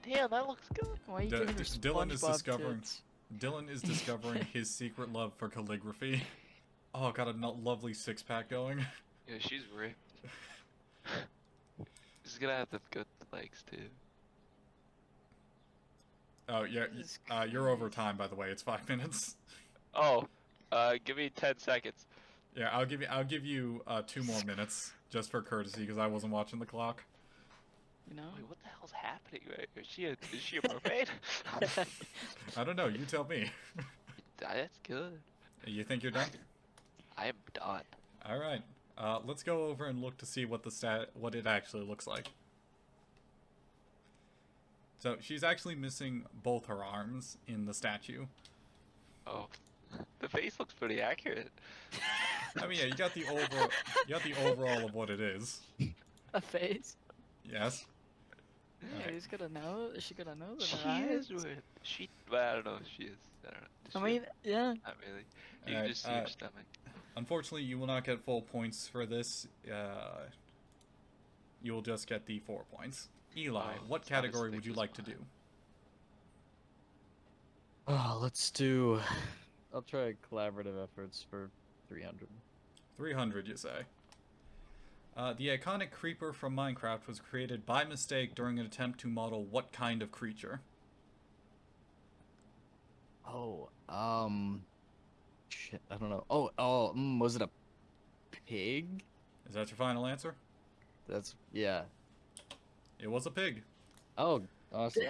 Damn, that looks good. Why are you D- giving her Dylan is SpongeBob discovering- tits? Dylan is discovering his secret love for calligraphy. Oh, got a lovely six-pack going. Yeah, she's ripped. She's gonna have the good legs too. Oh yeah, Jesus you're over Christ. time, by the way. It's 5 minutes. Oh, give me 10 seconds. Yeah, I'll give you 2 more minutes just for courtesy because I wasn't watching the clock. You know. Wait, what the hell's happening right here? Is she a mermaid? I don't know. You tell me. That's good. You think you're done? I am done. All right. Let's go over and look to see what what it actually looks like. So she's actually missing both her arms in the statue. Oh, the face looks pretty accurate. I mean, yeah, you got the overall of what it is. A face. Yes. Yeah, Alright. who's gonna know? Is she gonna know that She her eyes? is with. Well, I don't know if she is. I don't know. Does I she? mean, yeah. Not really. You can Alright, just see her stomach. Unfortunately, you will not get full points for this. You will just get the 4 points. Eli, Oh, what it's not as category thick would you as like to mine. do? Oh, let's do. I'll try collaborative efforts for 300. 300, you say. The iconic creeper from Minecraft was created by mistake during an attempt to model what kind of creature? Oh, shit, I don't know. Was it a pig? Is that your final answer? Yeah. It was a pig. Oh, awesome.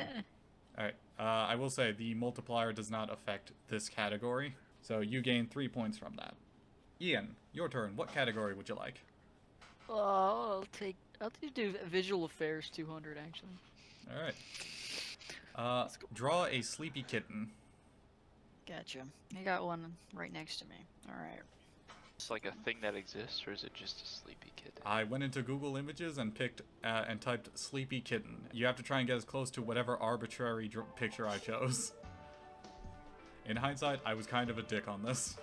Alright, I will say the multiplier does not affect this category, so you gain 3 points from that. Ian, your turn. What category would you like? I'll do visual affairs 200 actually. Alright. Draw a sleepy kitten. Gotcha. I got one right next to me. All right. It's like a thing that exists, or is it just a sleepy kitten? I went into Google Images and picked and typed sleepy kitten. You have to try and get as close to whatever arbitrary picture I chose. In hindsight, I was kind of a dick on this.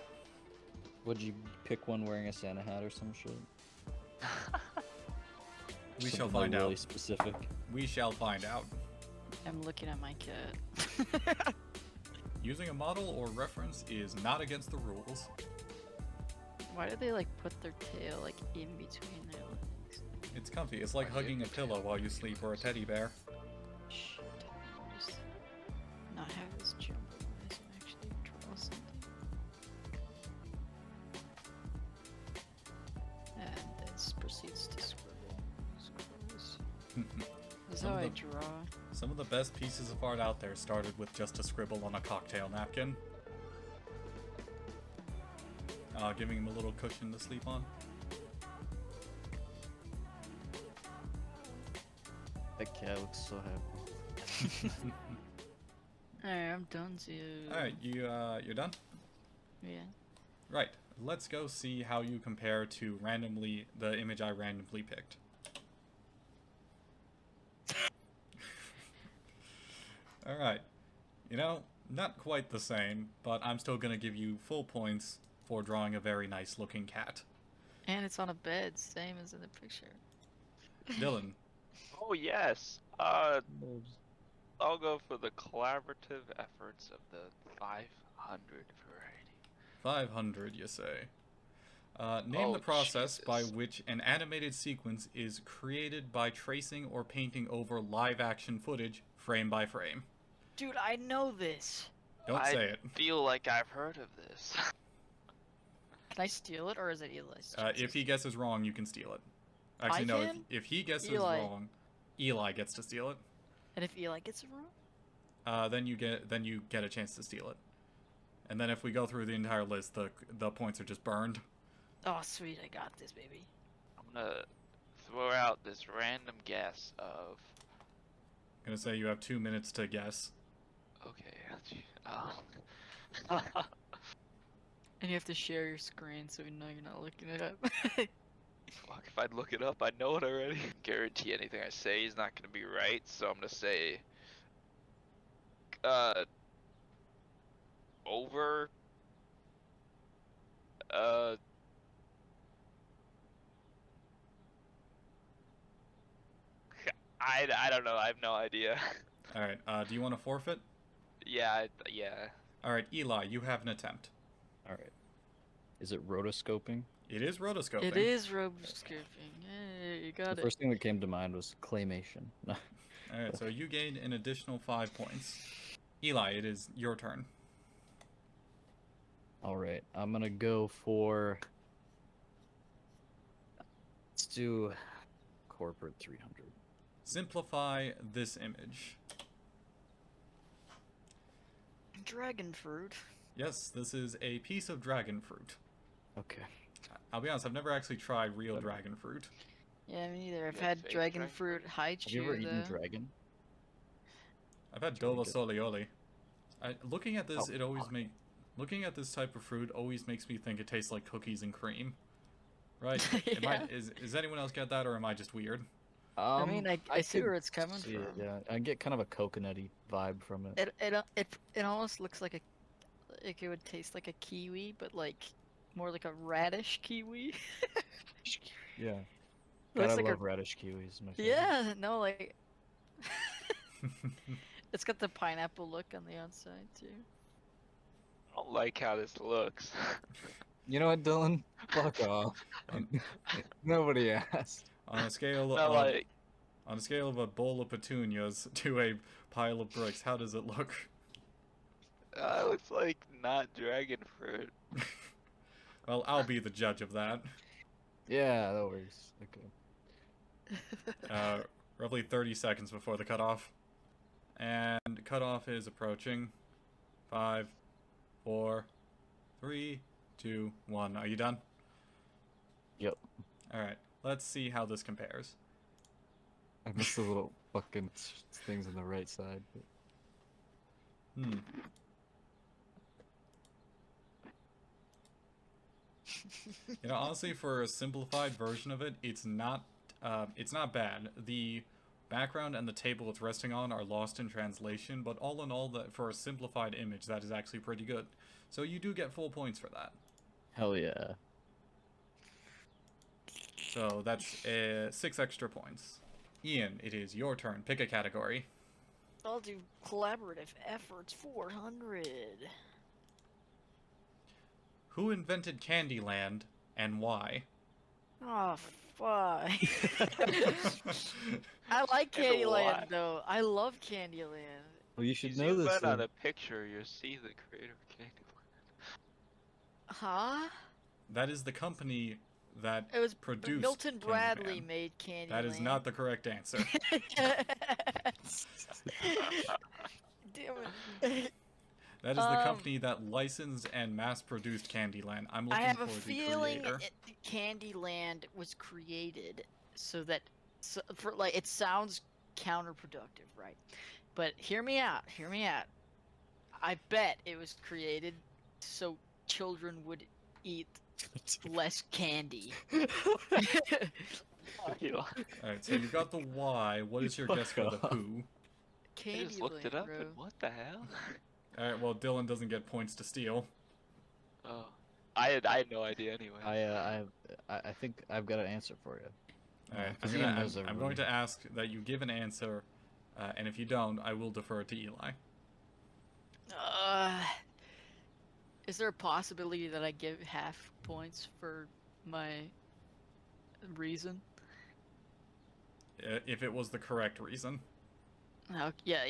Would you pick one wearing a Santa hat or some shit? We shall Something, like, find really out. specific. We shall find out. I'm looking at my cat. Using a model or reference is not against the rules. Why do they like put their tail like in between their legs? It's comfy. It's like hugging a pillow while you sleep or a teddy bear. Shit. I'll just not have this jumbled eyes and actually draw something. And this proceeds to scribble. Scribbles. This is Some how of I the- draw. Some of the best pieces of art out there started with just a scribble on a cocktail napkin. Giving him a little cushion to sleep on. That cat looks so happy. Alright, I'm done too. Alright, you're done? Yeah. Right. Let's go see how you compare to the image I randomly picked. Alright. You know, not quite the same, but I'm still gonna give you full points for drawing a very nice looking cat. And it's on a bed, same as in the picture. Dylan, Oh yes. I'll go for the collaborative efforts of the 500 variety. 500, you say. Name Oh, the process by Jesus. which an animated sequence is created by tracing or painting over live action footage frame by frame. Dude, I know this. Don't say it. Feel like I've heard of this. Can I steal it, or is it Eli's? If he guesses wrong, you can steal it. Actually, no. can? If he guesses Eli. wrong, Eli gets to steal it. And if Eli gets it wrong? Then you get a chance to steal it. And then if we go through the entire list, the points are just burned. Oh, sweet, I got this, baby. I'm gonna throw out this random guess of. I'm gonna say you have 2 minutes to guess. Okay. And you have to share your screen so we know you're not looking it up. Fuck, if I'd look it up, I'd know it already. Guarantee anything I say is not gonna be right, so I'm gonna say. Over. I don't know. I have no idea. All right. Do you want to forfeit? Yeah. All right, Eli, you have an attempt. All right. Is it rotoscoping? It is rotoscoping. It is rotoscoping. Hey, you got The it. first thing that came to mind was claymation. All right, so you gain an additional 5 points. Eli, it is your turn. All right, I'm gonna go for. Let's do corporate 300. Simplify this image. Dragon fruit. Yes, this is a piece of dragon fruit. Okay. I'll be honest, I've never actually tried real dragon fruit. Yeah, me neither. I've Yeah, had fake dragon dragon fruit fruit. haichu Have you ever eaten though. dragon? I've had It's really dovo good. solioli. Looking at this, Oh. looking at this type of fruit always makes me think it tastes like cookies and cream. Right? Yeah. Is anyone else get that, or am I just weird? I mean, I see could where it's coming see it, from. yeah. I get kind of a coconutty vibe from it. It almost looks like it would taste like a kiwi, but like more like a radish kiwi. Yeah. God, Looks I like a love radish kiwis. My favorite. yeah, no, like it's got the pineapple look on the outside too. I don't like how this looks. You know what, Dylan? Fuck off. On, Nobody asked. on a scale Not of like on a scale of a bowl of petunias to a pile of bricks, how does it look? it looks like not dragon fruit. Well, I'll be the judge of that. Yeah, that works. Okay. Roughly 30 seconds before the cutoff. And cutoff is approaching. 5, 4, 3, 2, 1. Are you done? Yep. Alright, let's see how this compares. I missed the little fucking things on the right side. Hmm. You know, honestly, for a simplified version of it, it's not bad. The background and the table it's resting on are lost in translation, but all in all, for a simplified image, that is actually pretty good. So you do get full points for that. Hell yeah. So that's 6 extra points. Ian, it is your turn. Pick a category. I'll do collaborative efforts 400. Who invented Candyland and why? Oh fuck. I like And Candyland why? though. I love Candyland. Well, you should You know zoom this. in on Then. a picture, you'll see the creator of Candyland. Huh? That is the company that It was produced Milton Bradley Candyman. made Candyland. That is not the correct answer. Damn it. That is the company that licensed and mass-produced Candyland. I'm I looking have a for the feeling creator. Candyland was created so that for like it sounds counterproductive, right? But hear me out. Hear me out. I bet it was created so children would eat less candy. Alright, so you got the why. What is your guess for the Fuck who? I just looked it Candyland, up bro. and what the hell? Alright, well, Dylan doesn't get points to steal. Oh, I had no idea anyway. I think I've got an answer for you. Alright, 'cause Ian knows I'm going everybody. to ask that you give an answer, and if you don't, I will defer it to Eli. Is there a possibility that I give half points for my reason? If it was the correct reason. Oh, yeah.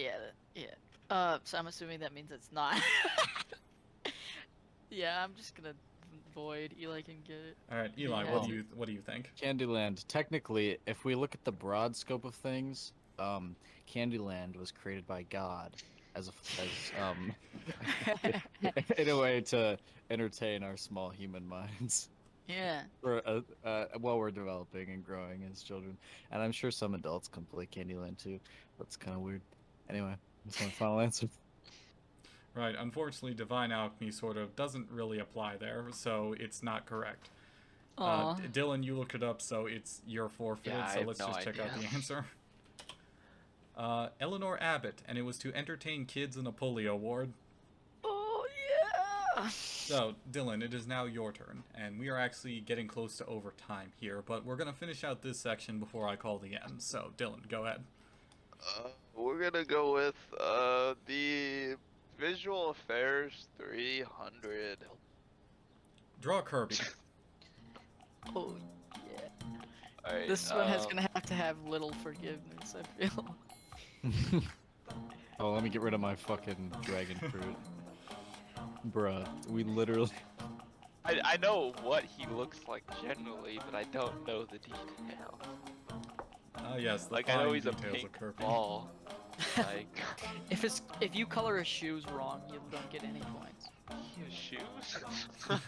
So I'm assuming that means it's not. Yeah, I'm just gonna void. Eli can get it. Alright, Eli, Yeah. what do you think? Candyland. Technically, if we look at the broad scope of things, Candyland was created by God as in a way to entertain our small human minds Yeah. for while we're developing and growing as children. And I'm sure some adults can play Candyland too. That's kind of weird. Anyway, that's my final answer. Right, unfortunately, Divine Alchemy sort of doesn't really apply there, so it's not correct. Aw. Dylan, you looked it up, so it's your forfeited, Yeah, I so have let's no just check out the idea. answer. Eleanor Abbott, and it was to entertain kids in a polio ward. Oh yeah. So, Dylan, it is now your turn, and we are actually getting close to overtime here, but we're going to finish out this section before I call the end. So, Dylan, go ahead. We're gonna go with the Visual Affairs 300. Draw Kirby. Oh yeah. Alright, This one is gonna have to have little forgiveness. I feel. Oh, let me get rid of my fucking dragon fruit. Bruh, we literally. I know what he looks like generally, but I don't know the details. Yes, the Like I know fine he's a details pink of Kirby. ball. Like, If you color his shoes wrong, you don't get any points. he has shoes?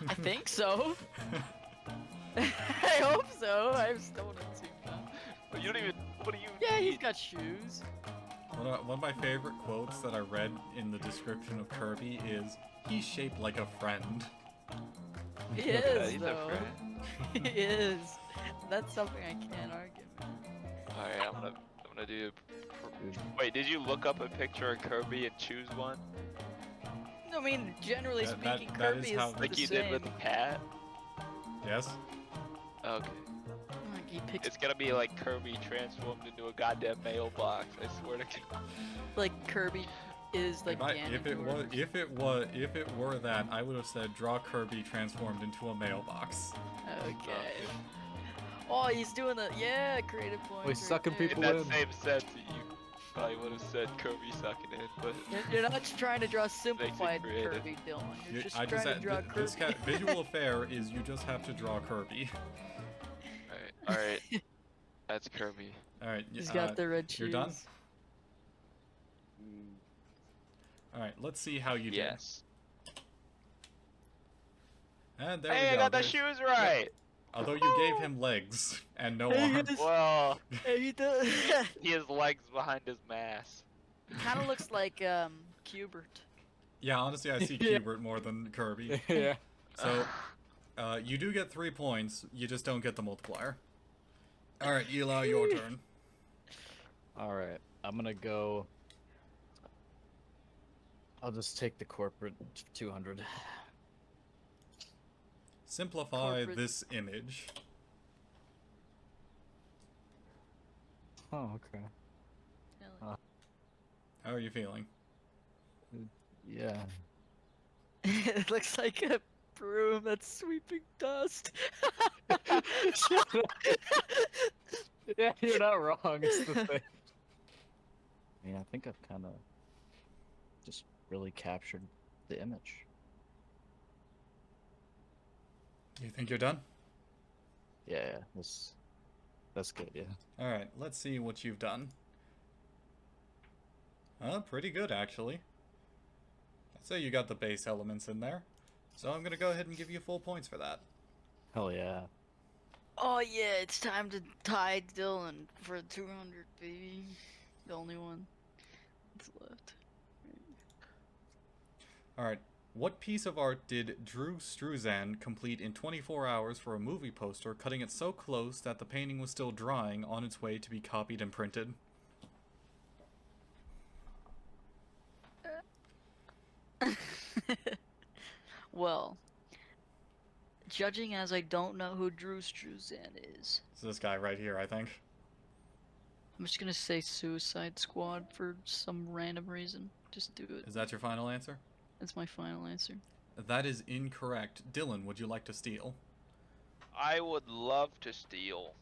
I think so. I hope so. I still don't assume that. But you don't even. What do you Yeah, he's mean? got shoes. One of my favorite quotes that I read in the description of Kirby is, "He's shaped like a friend." He Yeah, is, he's a though. friend. He is. That's something I can't argue. Alright, I'm gonna do. Wait, did you look up a picture of Kirby and choose one? I mean, generally That- speaking, that Kirby is is how- the Like you same. did with the cat? Yes? Okay. Like, he picks It's gonna be like Kirby transformed into a goddamn mailbox. I swear to God. like Kirby is like If it were that, I would have said draw Kirby transformed into a mailbox. Okay. Oh, he's doing the creative point. Wait, sucking In people that in. same sense, you probably would have said Kirby sucking in, but You're not trying to draw simplified creative. Kirby, Dylan. You're just I trying to said, draw this Kirby. visual affair is you just have to draw Kirby. alright. That's Kirby. Alright, He's got the red shoes. you're done? Alright, let's see how you do. Yes. And there Hey, we I go. got the There's- shoes right! Although you gave him legs and no Hey, arms. yes. Well, Hey, he does. he has legs behind his mask. Kind of looks like Cubert. Yeah, honestly, I see Yeah. Cubert more than Kirby. Yeah. So, you do get 3 points, you just don't get the multiplier. Alright, Eli, your turn. Alright, I'm gonna go. I'll just take the corporate 200. Simplify Corporate- this image. Oh, okay. How are you feeling? Yeah. It looks like a broom that's sweeping dust. Yeah, you're not wrong. It's the thing. I mean, I think I've kind of just really captured the image. You think you're done? Yeah, that's good. Yeah. Alright, let's see what you've done. Pretty good, actually. I'd say you got the base elements in there. So I'm gonna go ahead and give you full points for that. Hell yeah. Oh yeah, it's time to tie Dylan for 200, baby. The only one that's left. Alright, what piece of art did Drew Struzan complete in 24 hours for a movie poster, cutting it so close that the painting was still drying on its way to be copied and printed? Well, judging as I don't know who Drew Struzan is, It's this guy right here, I think. I'm just gonna say Suicide Squad for some random reason. Just do it. Is that your final answer? That's my final answer. That is incorrect. Dylan, would you like to steal? I would love to steal.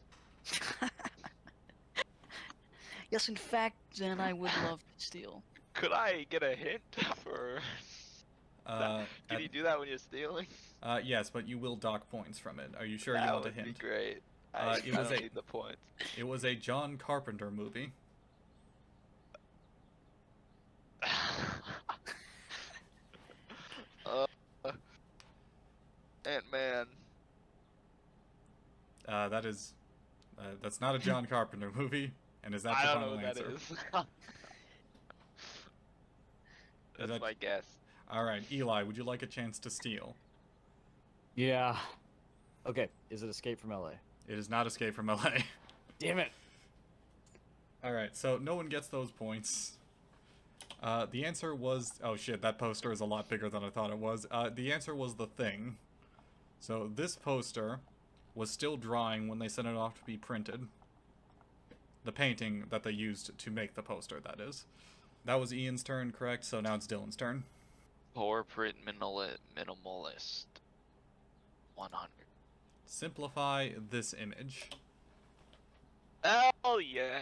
Yes, in fact, then I would love to steal. Could I get a hint for? Can at- you do that when you're stealing? Yes, but you will dock points from it. Are you sure that you want a would be hint? great. It I was don't a- need the points. It was a John Carpenter movie. Ant-Man. That's not a John Carpenter movie. And is that I your don't know final what that answer? is. Is That's that- my guess. Alright, Eli, would you like a chance to steal? Yeah. Okay. Is it Escape from LA? It is not Escape from LA. Damn it. Alright, so no one gets those points. The answer was... Oh shit, that poster is a lot bigger than I thought it was. The answer was The Thing. So this poster was still drying when they sent it off to be printed. The painting that they used to make the poster, that is. That was Ian's turn, correct? So now it's Dylan's turn. Corporate minimalist. 100. Simplify this image. Oh yeah.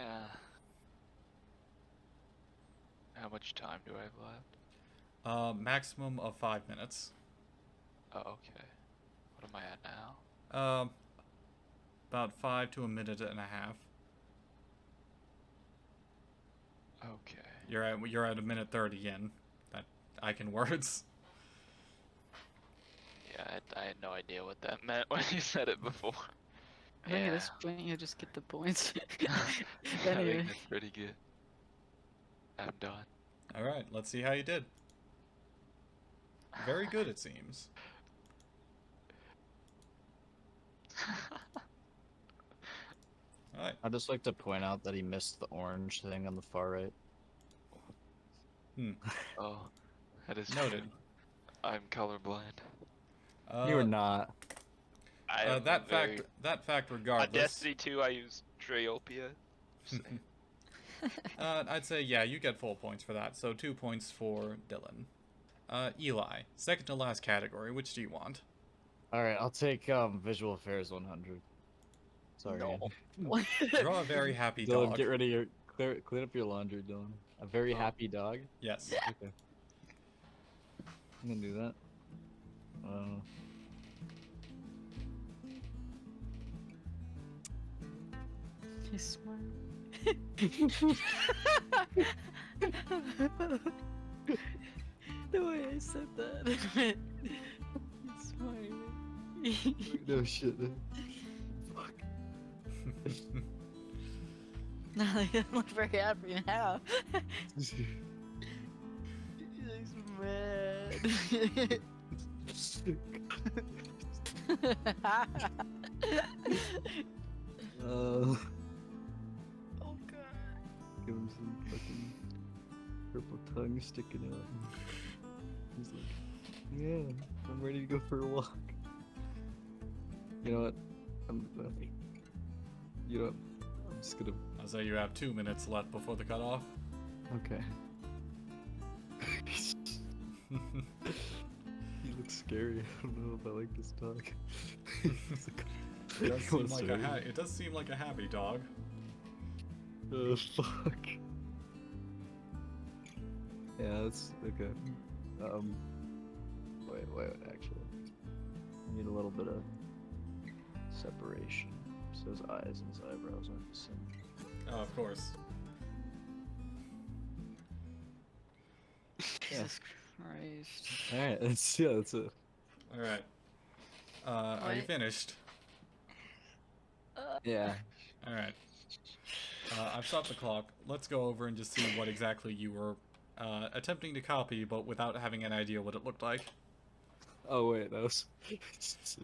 How much time do I have left? Maximum of 5 minutes. Oh, okay. What am I at now? About 5 to a minute and a half. Okay. You're at a minute 30 in. That I can words. Yeah, I had no idea what that meant when you said it before. I think at Yeah. this point you just get the points. I Anyway. think that's pretty good. I'm done. All right, let's see how you did. Very good, it seems. All right. I'd just like to point out that he missed the orange thing on the far right. Oh, that is Noted. true. I'm colorblind. You were not. I am that very... fact On regardless. Destiny 2, I use Trayopia. Just saying. I'd say yeah, you get full points for that. So 2 points for Dylan. Eli, second to last category. Which do you want? All right, I'll take visual affairs 100. Sorry. No. Andy. Draw a very happy Dylan, dog. get rid of your clean up your laundry, Dylan. A very happy dog. Yes. Okay. I'm gonna do that. He's smart. The way I said that. He's smart. No shit. Fuck. No, he doesn't look very happy now. He's mad. Oh god. Give him some fucking purple tongue sticking out. He's like, yeah, I'm ready to go for a walk. You know what? You know what? I'm just gonna. I'll say you have 2 minutes left before the cutoff. Okay. He looks scary. I don't know if I like this dog. It does seem like a happy dog. Oh fuck. Yeah, that's okay. Wait, actually. I need a little bit of separation. So his eyes and his eyebrows aren't the same. Oh, of course. Jesus Christ. Alright, that's it. All right. Are you Wait. finished? Yeah. All right. I've stopped the clock. Let's go over and just see what exactly you were attempting to copy, but without having an idea what it looked like. Oh wait, that was.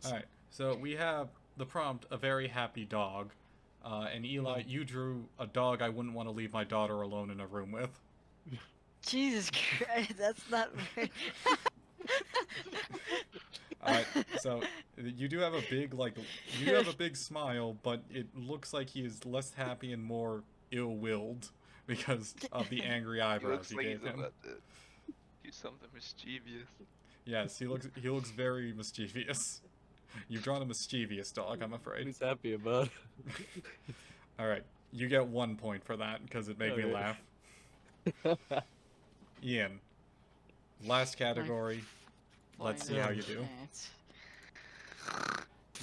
All right. So we have the prompt, a very happy dog. And Eli, you drew a dog I wouldn't want to leave my daughter alone in a room with. Jesus Christ, that's not very... Alright, so you do have a big, you have a big smile, but it looks like he is less happy and more ill-willed because of the angry He eyebrows looks you like gave he's him. about to do something mischievous. Yes, he looks very mischievous. You've drawn a mischievous dog, I'm afraid. He's happy about it. Alright, you get 1 point for that because it made me Okay. laugh. Ian, last category. Let's see how you do.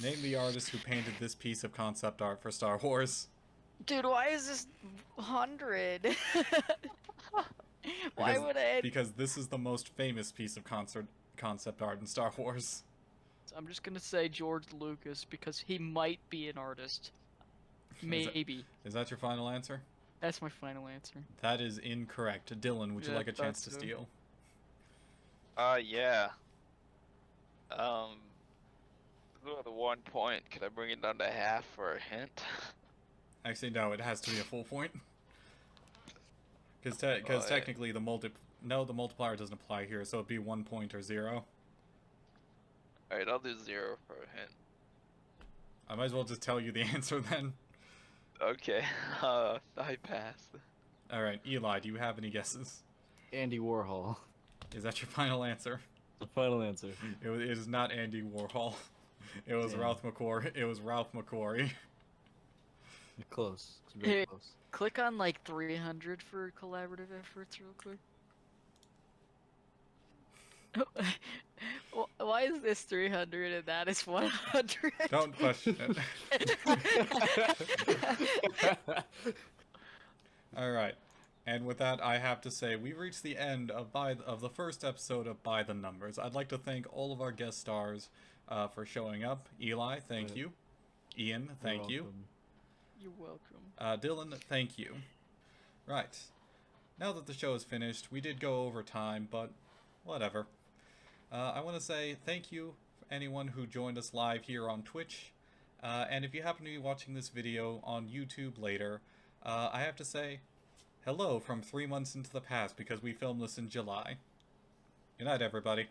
Name the artist who painted this piece of concept art for Star Wars. Dude, why is this 100? Why Because- would I? Because this is the most famous piece of concept art in Star Wars. I'm just gonna say George Lucas because he might be an artist. Maybe. Is that your final answer? That's my final answer. That is incorrect. Dylan, would you Yeah, like a chance to that's steal? Yeah. With the 1 point, could I bring it down to half for a hint? Actually, no. It has to be a full point. Because Alright. technically the multiplier doesn't apply here, so it'd be 1 point or 0. Alright, I'll do 0 for a hint. I might as well just tell you the answer then. Okay, I passed. All right, Eli, do you have any guesses? Andy Warhol. Is that your final answer? The final answer. It is not Andy Warhol. It was Damn. Ralph McQuarrie. It was Ralph McQuarrie. Close. It's very Hey. close. Click on like 300 for collaborative efforts real quick. Why is this 300 and that is 100? Don't question it. All right, And with that, I have to say, we reached the end of the first episode of By the Numbers. I'd like to thank all of our guest stars for showing up. Eli, thank you. Ian, thank you. You're welcome. Dylan, thank you. Right. Now that the show is finished, we did go over time, but whatever. I want to say thank you for anyone who joined us live here on Twitch. And if you happen to be watching this video on YouTube later, I have to say hello from 3 months into the past because we filmed this in July. Good night, everybody.